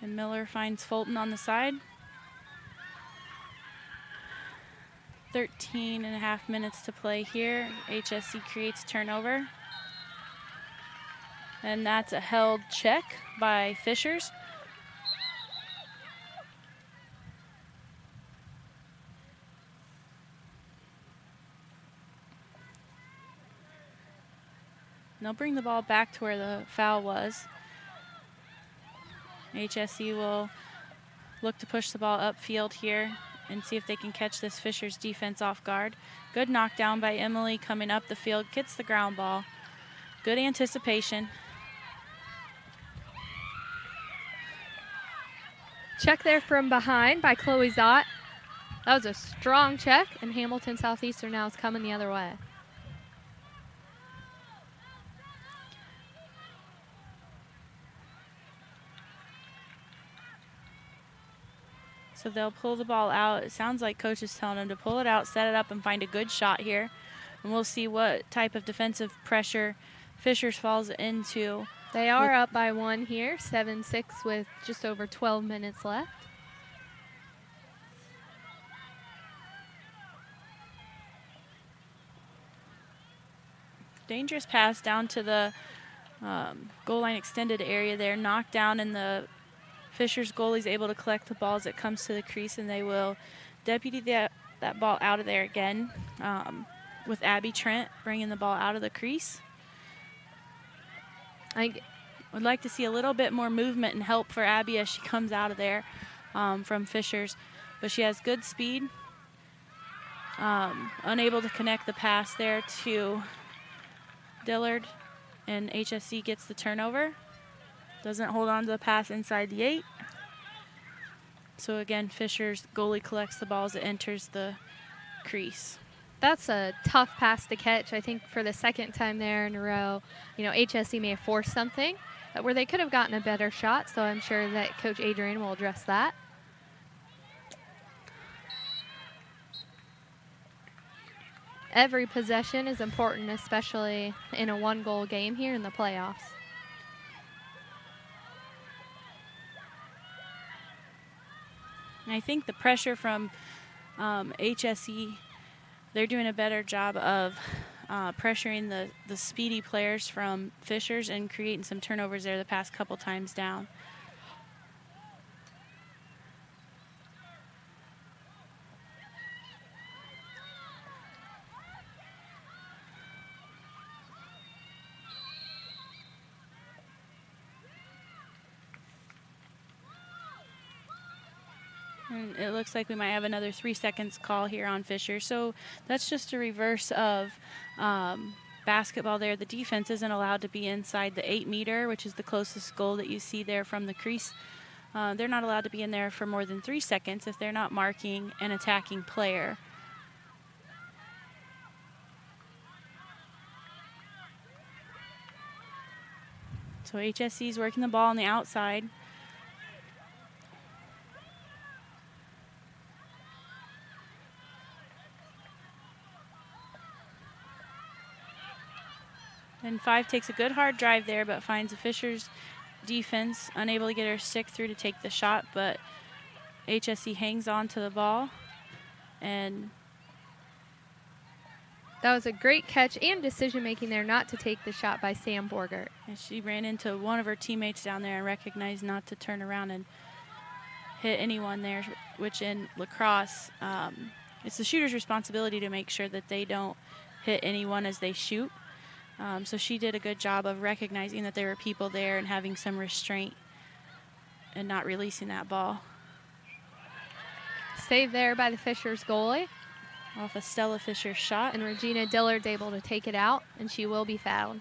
And Miller finds Fulton on the side. 13.5 minutes to play here. HSC creates turnover. And that's a held check by Fishers. They'll bring the ball back to where the foul was. HSC will look to push the ball upfield here and see if they can catch this Fishers defense off guard. Good knockdown by Emily coming up the field, gets the ground ball. Good anticipation. Check there from behind by Chloe Zott. That was a strong check, and Hamilton Southeastern now is coming the other way. So they'll pull the ball out. It sounds like coach is telling them to pull it out, set it up, and find a good shot here. And we'll see what type of defensive pressure Fishers falls into. They are up by 1 here, 7-6 with just over 12 minutes left. Dangerous pass down to the goal line extended area there. Knocked down, and the Fishers goalie's able to collect the ball as it comes to the crease, and they will deputy that ball out of there again with Abby Trent bringing the ball out of the crease. I would like to see a little bit more movement and help for Abby as she comes out of there from Fishers, but she has good speed. Unable to connect the pass there to Dillard, and HSC gets the turnover. Doesn't hold on to the pass inside the 8. So again, Fishers goalie collects the ball as it enters the crease. That's a tough pass to catch. I think for the second time there in a row, HSC may have forced something where they could have gotten a better shot, so I'm sure that Coach Adrian will address that. Every possession is important, especially in a 1-goal game here in the playoffs. And I think the pressure from HSE, they're doing a better job of pressuring the speedy players from Fishers and creating some turnovers there the past couple times down. And it looks like we might have another 3 seconds call here on Fisher. So that's just a reverse of basketball there. The defense isn't allowed to be inside the 8 meter, which is the closest goal that you see there from the crease. They're not allowed to be in there for more than 3 seconds if they're not marking an attacking player. So HSC is working the ball on the outside. And 5 takes a good hard drive there, but finds the Fishers defense unable to get her stick through to take the shot, but HSC hangs on to the ball. And that was a great catch and decision making there not to take the shot by Sam Borgert. And she ran into one of her teammates down there and recognized not to turn around and hit anyone there, which in lacrosse, it's the shooter's responsibility to make sure that they don't hit anyone as they shoot. So she did a good job of recognizing that there were people there and having some restraint and not releasing that ball. Saved there by the Fishers goalie. Off a Stella Fisher shot. And Regina Dillard's able to take it out, and she will be fouled.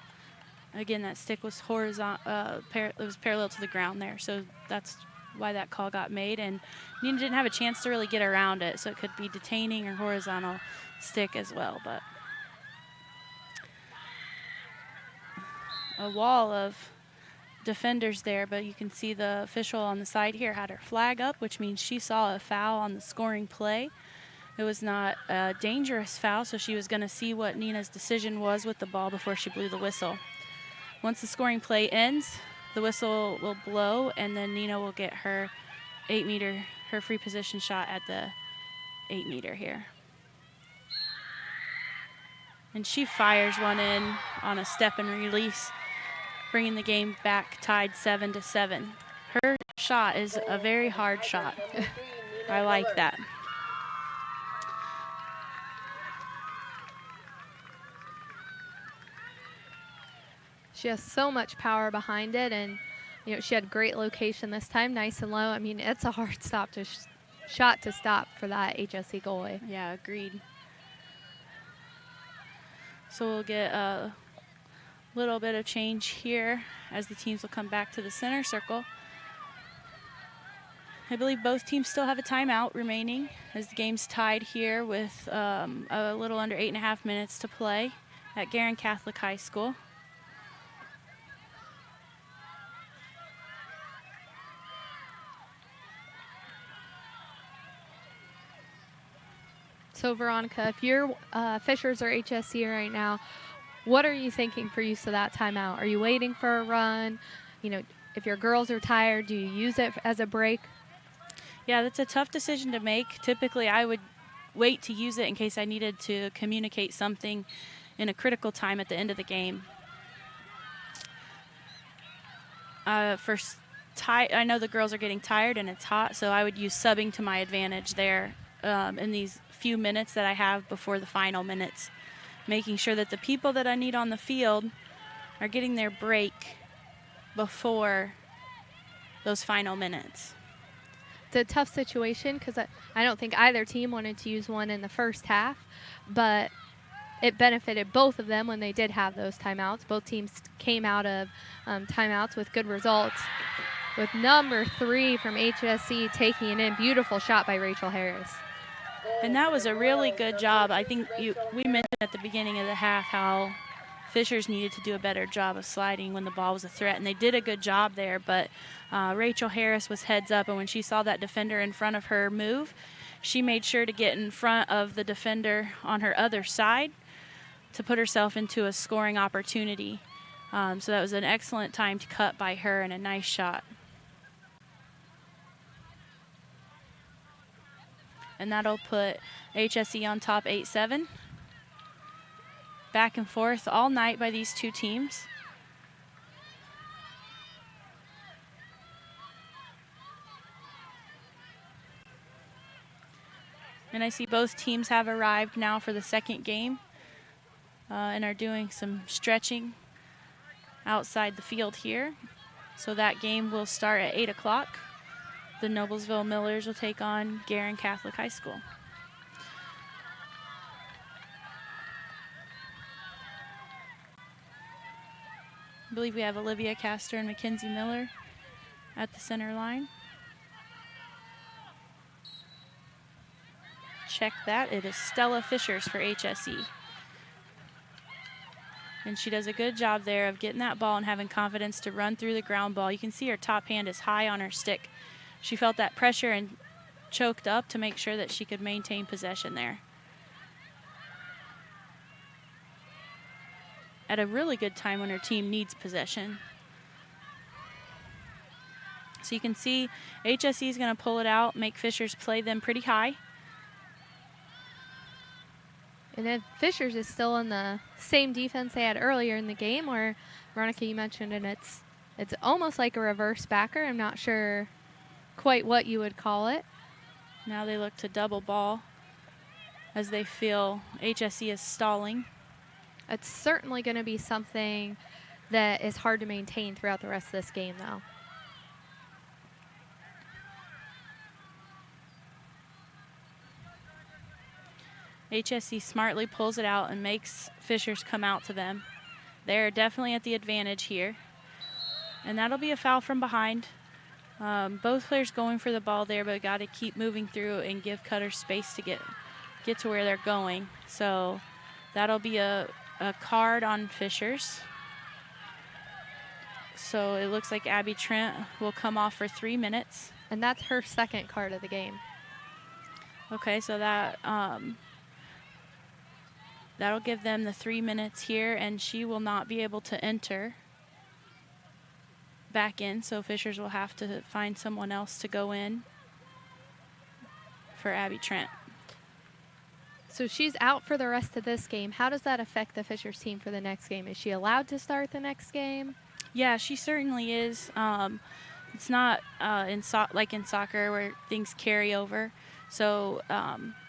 Again, that stick was horizontal. It was parallel to the ground there, so that's why that call got made. And Nina didn't have a chance to really get around it, so it could be detaining or horizontal stick as well. But a wall of defenders there, but you can see the official on the side here had her flag up, which means she saw a foul on the scoring play. It was not a dangerous foul, so she was going to see what Nina's decision was with the ball before she blew the whistle. Once the scoring play ends, the whistle will blow, and then Nina will get her 8-meter, her free position shot at the 8-meter here. And she fires one in on a step and release, bringing the game back tied 7-7. Her shot is a very hard shot. I like that. She has so much power behind it, and she had great location this time, nice and low. I mean, it's a hard shot to stop for that HSE goalie. Yeah, agreed. So we'll get a little bit of change here as the teams will come back to the center circle. I believe both teams still have a timeout remaining as the game's tied here with a little under 8.5 minutes to play at Guerin Catholic High School. So, Veronica, if you're Fishers or HSC right now, what are you thinking for use of that timeout? Are you waiting for a run? If your girls are tired, do you use it as a break? Yeah, that's a tough decision to make. Typically, I would wait to use it in case I needed to communicate something in a critical time at the end of the game. I know the girls are getting tired and it's hot, so I would use subbing to my advantage there in these few minutes that I have before the final minutes, making sure that the people that I need on the field are getting their break before those final minutes. It's a tough situation because I don't think either team wanted to use one in the first half, but it benefited both of them when they did have those timeouts. Both teams came out of timeouts with good results, with number 3 from HSC taking it in. Beautiful shot by Rachel Harris. And that was a really good job. I think we mentioned at the beginning of the half how Fishers needed to do a better job of sliding when the ball was a threat, and they did a good job there, but Rachel Harris was heads up, and when she saw that defender in front of her move, she made sure to get in front of the defender on her other side to put herself into a scoring opportunity. So that was an excellent time to cut by her and a nice shot. And that'll put HSE on top 8-7. Back and forth all night by these two teams. And I see both teams have arrived now for the second game and are doing some stretching outside the field here. So that game will start at 8 o'clock. The Noblesville Millers will take on Guerin Catholic High School. I believe we have Olivia Castor and Mackenzie Miller at the center line. Check that. It is Stella Fishers for HSE. And she does a good job there of getting that ball and having confidence to run through the ground ball. You can see her top hand is high on her stick. She felt that pressure and choked up to make sure that she could maintain possession there. At a really good time when her team needs possession. So you can see HSE is going to pull it out, make Fishers play them pretty high. And then Fishers is still in the same defense they had earlier in the game, where, Veronica, you mentioned, and it's almost like a reverse backer. I'm not sure quite what you would call it. Now they look to double ball as they feel HSE is stalling. It's certainly going to be something that is hard to maintain throughout the rest of this game, though. HSE smartly pulls it out and makes Fishers come out to them. They're definitely at the advantage here. And that'll be a foul from behind. Both players going for the ball there, but got to keep moving through and give Cutter space to get to where they're going. So that'll be a card on Fishers. So it looks like Abby Trent will come off for 3 minutes. And that's her second card of the game. Okay, so that that'll give them the 3 minutes here, and she will not be able to enter back in, so Fishers will have to find someone else to go in for Abby Trent. So she's out for the rest of this game. How does that affect the Fishers team for the next game? Is she allowed to start the next game? Yeah, she certainly is. It's not like in soccer where things carry over. So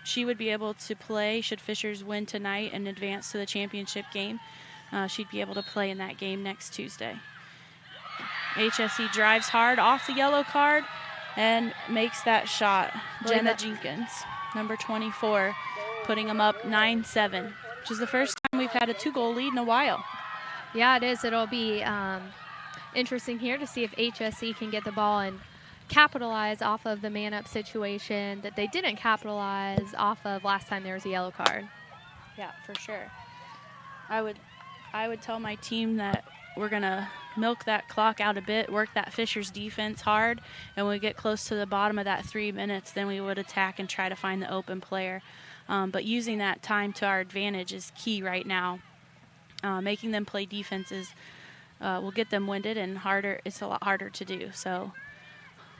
she would be able to play should Fishers win tonight and advance to the championship game. She'd be able to play in that game next Tuesday. HSE drives hard off the yellow card and makes that shot. Jenna Jenkins, number 24, putting them up 9-7, which is the first time we've had a 2-goal lead in a while. Yeah, it is. It'll be interesting here to see if HSE can get the ball and capitalize off of the man-up situation that they didn't capitalize off of last time there was a yellow card. Yeah, for sure. I would tell my team that we're going to milk that clock out a bit, work that Fishers defense hard, and when we get close to the bottom of that 3 minutes, then we would attack and try to find the open player. But using that time to our advantage is key right now. Making them play defenses will get them winded and harder. It's a lot harder to do. So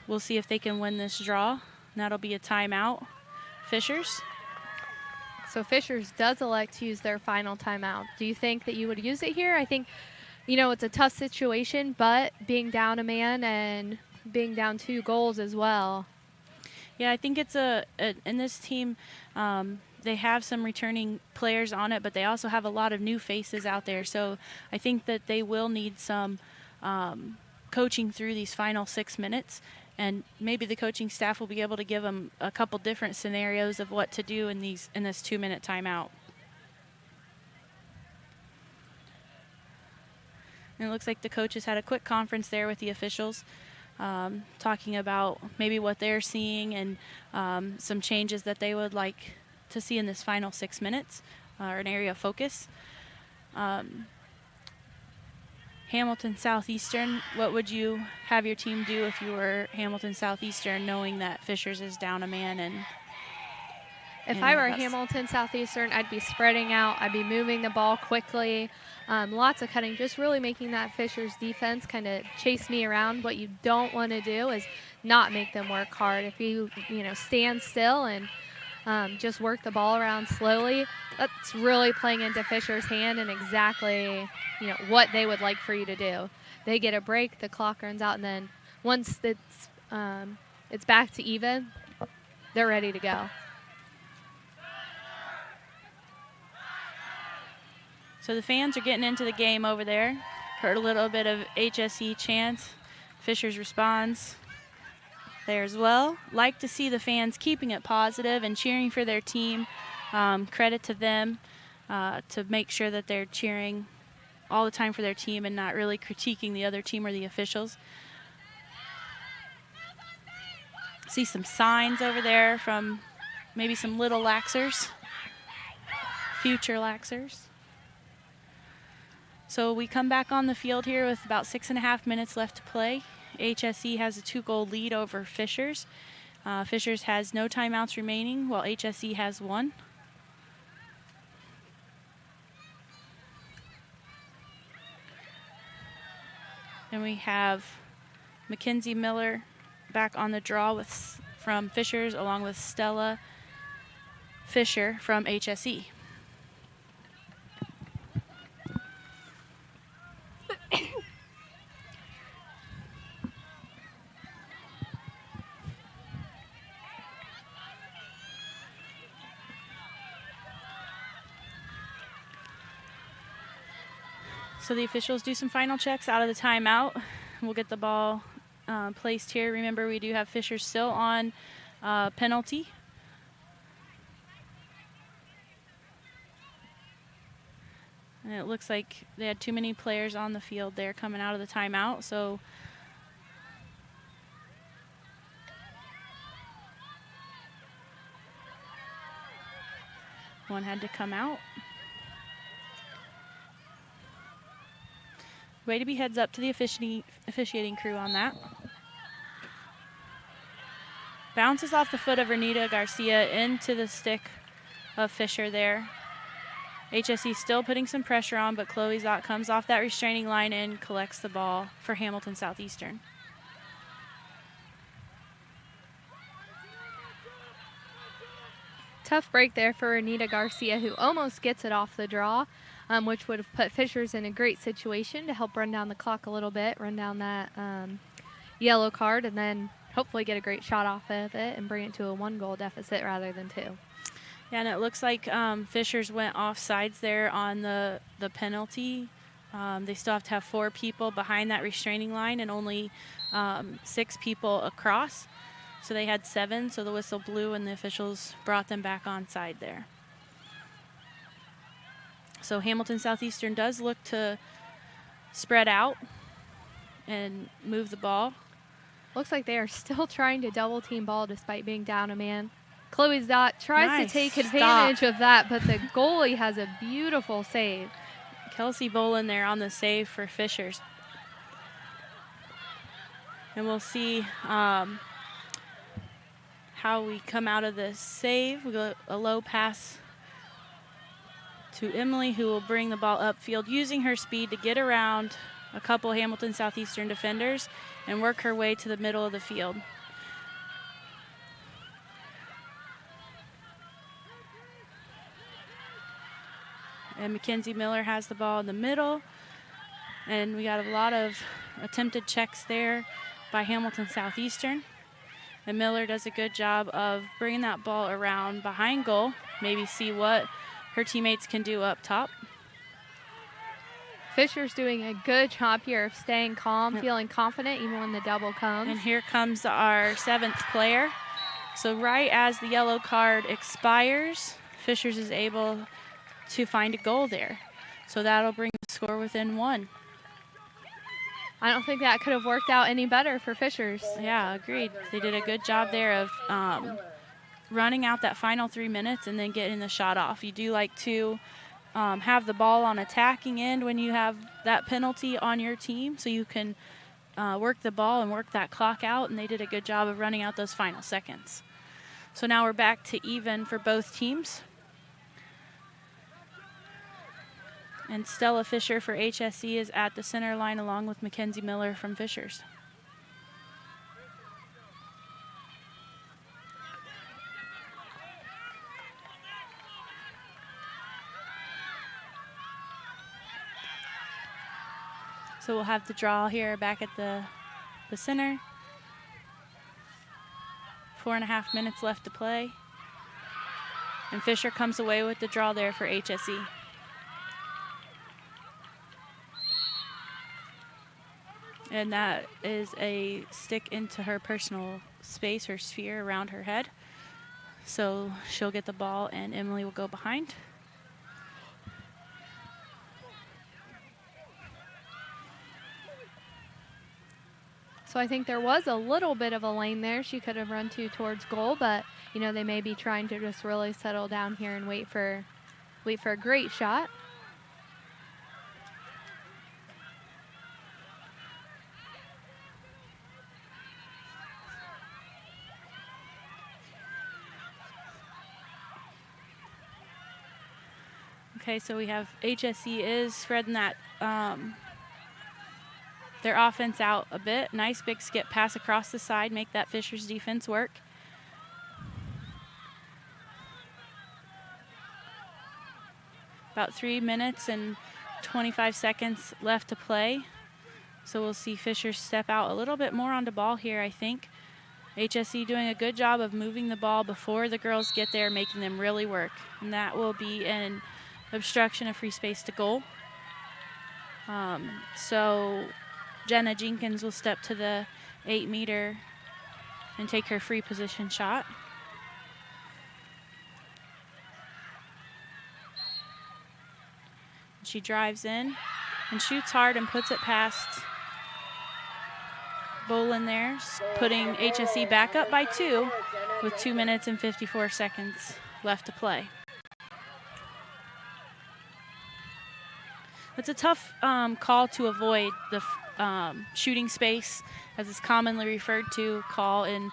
we'll see if they can win this draw. And that'll be a timeout. Fishers. So Fishers does elect to use their final timeout. Do you think that you would use it here? I think, you know, it's a tough situation, but being down a man and being down 2 goals as well. Yeah, I think it's in this team, they have some returning players on it, but they also have a lot of new faces out there. So I think that they will need some coaching through these final 6 minutes, and maybe the coaching staff will be able to give them a couple different scenarios of what to do in this 2-minute timeout. And it looks like the coaches had a quick conference there with the officials, talking about maybe what they're seeing and some changes that they would like to see in this final 6 minutes, or an area of focus. Hamilton Southeastern, what would you have your team do if you were Hamilton Southeastern, knowing that Fishers is down a man? And if I were Hamilton Southeastern, I'd be spreading out. I'd be moving the ball quickly. Lots of cutting, just really making that Fishers defense kind of chase me around. What you don't want to do is not make them work hard. If you stand still and just work the ball around slowly, that's really playing into Fishers' hand and exactly what they would like for you to do. They get a break, the clock runs out, and then once it's back to even, they're ready to go. So the fans are getting into the game over there. Heard a little bit of HSE chants. Fishers responds there as well. Like to see the fans keeping it positive and cheering for their team. Credit to them to make sure that they're cheering all the time for their team and not really critiquing the other team or the officials. See some signs over there from maybe some little laxers, future laxers. So we come back on the field here with about 6.5 minutes left to play. HSE has a 2-goal lead over Fishers. Fishers has no timeouts remaining, while HSE has 1. And we have Mackenzie Miller back on the draw from Fishers, along with Stella Fisher from HSE. So the officials do some final checks out of the timeout. We'll get the ball placed here. Remember, we do have Fishers still on penalty. And it looks like they had too many players on the field there coming out of the timeout. So one had to come out. Way to be heads up to the officiating crew on that. Bounces off the foot of Renita Garcia into the stick of Fisher there. HSE still putting some pressure on, but Chloe Zott comes off that restraining line and collects the ball for Hamilton Southeastern. Tough break there for Renita Garcia, who almost gets it off the draw, which would have put Fishers in a great situation to help run down the clock a little bit, run down that yellow card, and then hopefully get a great shot off of it and bring it to a 1-goal deficit rather than 2. Yeah, and it looks like Fishers went offsides there on the penalty. They still have to have 4 people behind that restraining line and only 6 people across. So they had 7, so the whistle blew and the officials brought them back onside there. So Hamilton Southeastern does look to spread out and move the ball. Looks like they are still trying to double team ball despite being down a man. Chloe Zott tries to take advantage of that, but the goalie has a beautiful save. Kelsey Bolin there on the save for Fishers. And we'll see how we come out of this save. We go a low pass to Emily, who will bring the ball upfield, using her speed to get around a couple Hamilton Southeastern defenders and work her way to the middle of the field. And Mackenzie Miller has the ball in the middle. And we got a lot of attempted checks there by Hamilton Southeastern. And Miller does a good job of bringing that ball around behind goal, maybe see what her teammates can do up top. Fisher's doing a good job here of staying calm, feeling confident even when the double comes. And here comes our 7th player. So right as the yellow card expires, Fishers is able to find a goal there. So that'll bring the score within 1. I don't think that could have worked out any better for Fishers. Yeah, agreed. They did a good job there of running out that final 3 minutes and then getting the shot off. You do like to have the ball on attacking end when you have that penalty on your team, so you can work the ball and work that clock out, and they did a good job of running out those final seconds. So now we're back to even for both teams. And Stella Fisher for HSE is at the center line along with Mackenzie Miller from Fishers. So we'll have the draw here back at the center. 4.5 minutes left to play. And Fisher comes away with the draw there for HSE. And that is a stick into her personal space, her sphere around her head. So she'll get the ball and Emily will go behind. So I think there was a little bit of a lane there she could have run to towards goal, but you know, they may be trying to just really settle down here and wait for a great shot. Okay, so we have HSE is spreading that their offense out a bit. Nice big skip pass across the side, make that Fishers defense work. About 3 minutes and 25 seconds left to play. So we'll see Fishers step out a little bit more onto ball here, I think. HSE doing a good job of moving the ball before the girls get there, making them really work. And that will be an obstruction of free space to goal. So Jenna Jenkins will step to the 8-meter and take her free position shot. She drives in and shoots hard and puts it past Bolin there, putting HSE back up by 2 with 2 minutes and 54 seconds left to play. It's a tough call to avoid, the shooting space, as it's commonly referred to, call in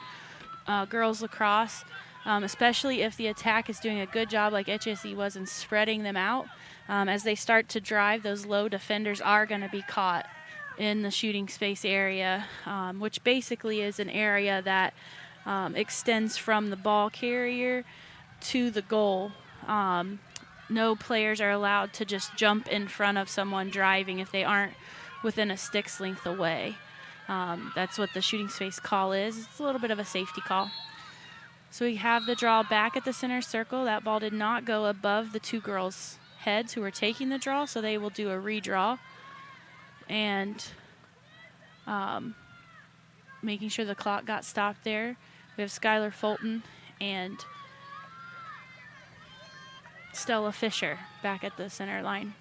girls lacrosse, especially if the attack is doing a good job like HSE was in spreading them out. As they start to drive, those low defenders are going to be caught in the shooting space area, which basically is an area that extends from the ball carrier to the goal. No players are allowed to just jump in front of someone driving if they aren't within a stick's length away. That's what the shooting space call is. It's a little bit of a safety call. So we have the draw back at the center circle. That ball did not go above the two girls' heads who were taking the draw, so they will do a redraw. And making sure the clock got stopped there. We have Skylar Fulton and Stella Fisher back at the center line.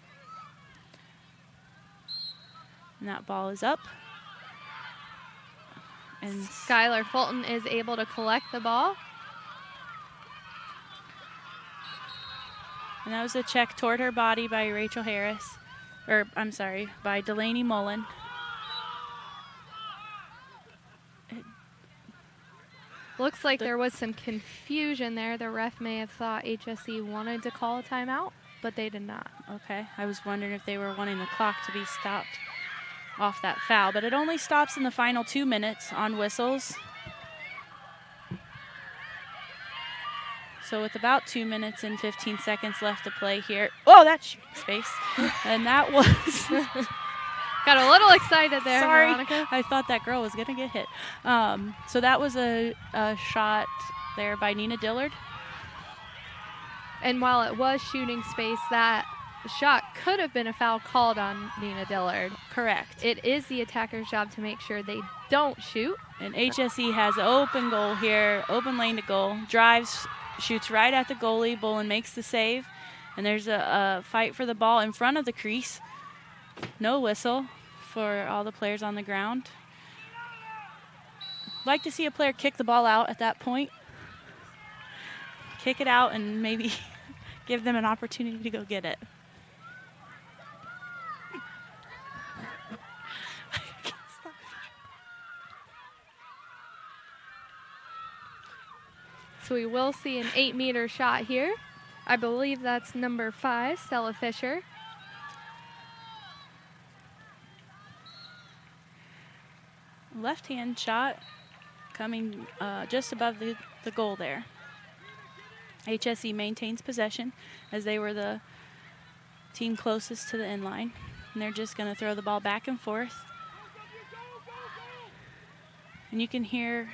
And that ball is up. And Skylar Fulton is able to collect the ball. And that was a check toward her body by Rachel Harris. Or, I'm sorry, by Delaney Mullen. Looks like there was some confusion there. The ref may have thought HSE wanted to call a timeout, but they did not. Okay, I was wondering if they were wanting the clock to be stopped off that foul, but it only stops in the final 2 minutes on whistles. So with about 2 minutes and 15 seconds left to play here. Oh, that's shooting space. And that was... Got a little excited there, Sorry, Veronica. I thought that girl was going to get hit. So that was a shot there by Nina Dillard. And while it was shooting space, that shot could have been a foul called on Nina Dillard. Correct. It is the attacker's job to make sure they don't shoot. And HSE has open goal here, open lane to goal. Drives, shoots right at the goalie. Bolin makes the save. And there's a fight for the ball in front of the crease. No whistle for all the players on the ground. Like to see a player kick the ball out at that point. Kick it out and maybe give them an opportunity to go get it. So we will see an 8-meter shot here. I believe that's number 5, Stella Fisher. Left-hand shot coming just above the goal there. HSE maintains possession as they were the team closest to the end line. And they're just going to throw the ball back and forth. And you can hear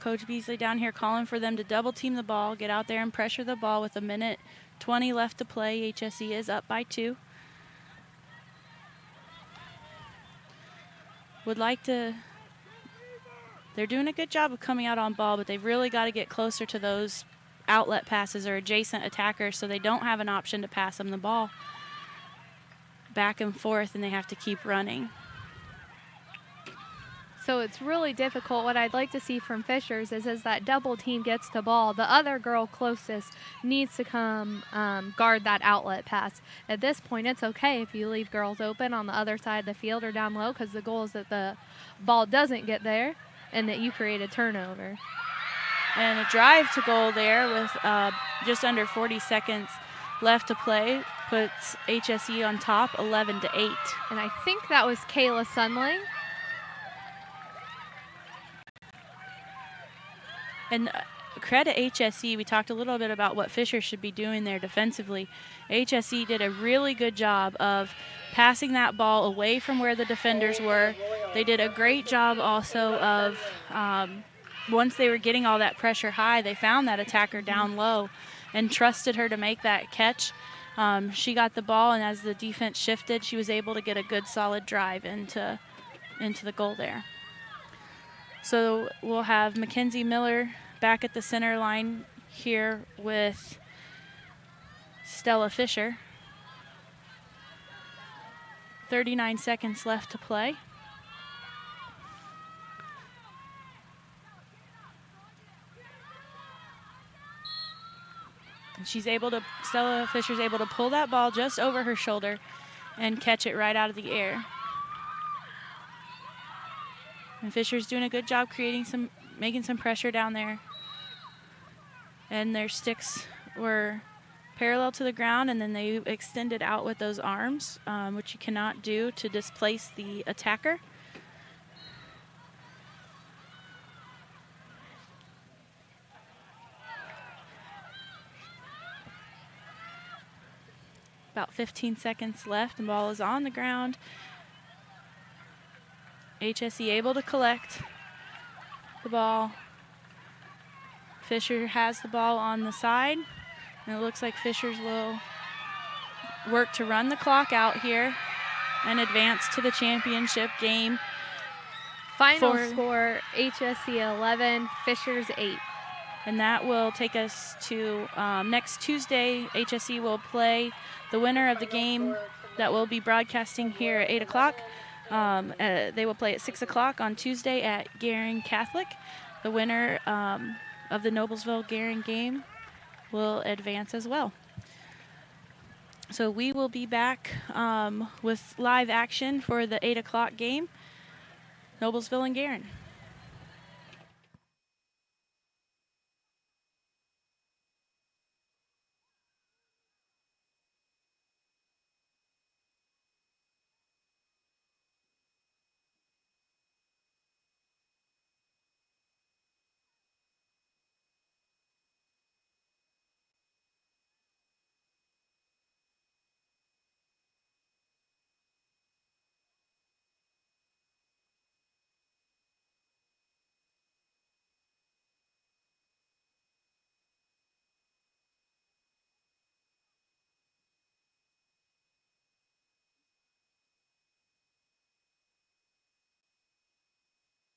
Coach Beasley down here calling for them to double team the ball, get out there and pressure the ball with 1:20 left to play. HSE is up by 2. Would like to... They're doing a good job of coming out on ball, but they've really got to get closer to those outlet passes or adjacent attackers so they don't have an option to pass them the ball back and forth, and they have to keep running. So it's really difficult. What I'd like to see from Fishers is as that double team gets the ball, the other girl closest needs to come guard that outlet pass. At this point, it's okay if you leave girls open on the other side of the field or down low, because the goal is that the ball doesn't get there and that you create a turnover. And a drive to goal there with just under 40 seconds left to play puts HSE on top 11-8. And I think that was Kayla Sunling. And credit HSE, we talked a little bit about what Fisher should be doing there defensively. HSE did a really good job of passing that ball away from where the defenders were. They did a great job also of, once they were getting all that pressure high, they found that attacker down low and trusted her to make that catch. She got the ball, and as the defense shifted, she was able to get a good solid drive into the goal there. So we'll have Mackenzie Miller back at the center line here with Stella Fisher. 39 seconds left to play. And Stella Fisher's able to pull that ball just over her shoulder and catch it right out of the air. And Fisher's doing a good job making some pressure down there. And their sticks were parallel to the ground, and then they extended out with those arms, which you cannot do to displace the attacker. About 15 seconds left, and the ball is on the ground. HSE able to collect the ball. Fisher has the ball on the side, and it looks like Fisher's will work to run the clock out here and advance to the championship game. Final score, HSE 11, Fisher's 8. And that will take us to next Tuesday. HSE will play the winner of the game that will be broadcasting here at 8 o'clock. They will play at 6 o'clock on Tuesday at Garing Catholic. The winner of the Noblesville-Garing game will advance as well. So we will be back with live action for the 8 o'clock game, Noblesville and Garing.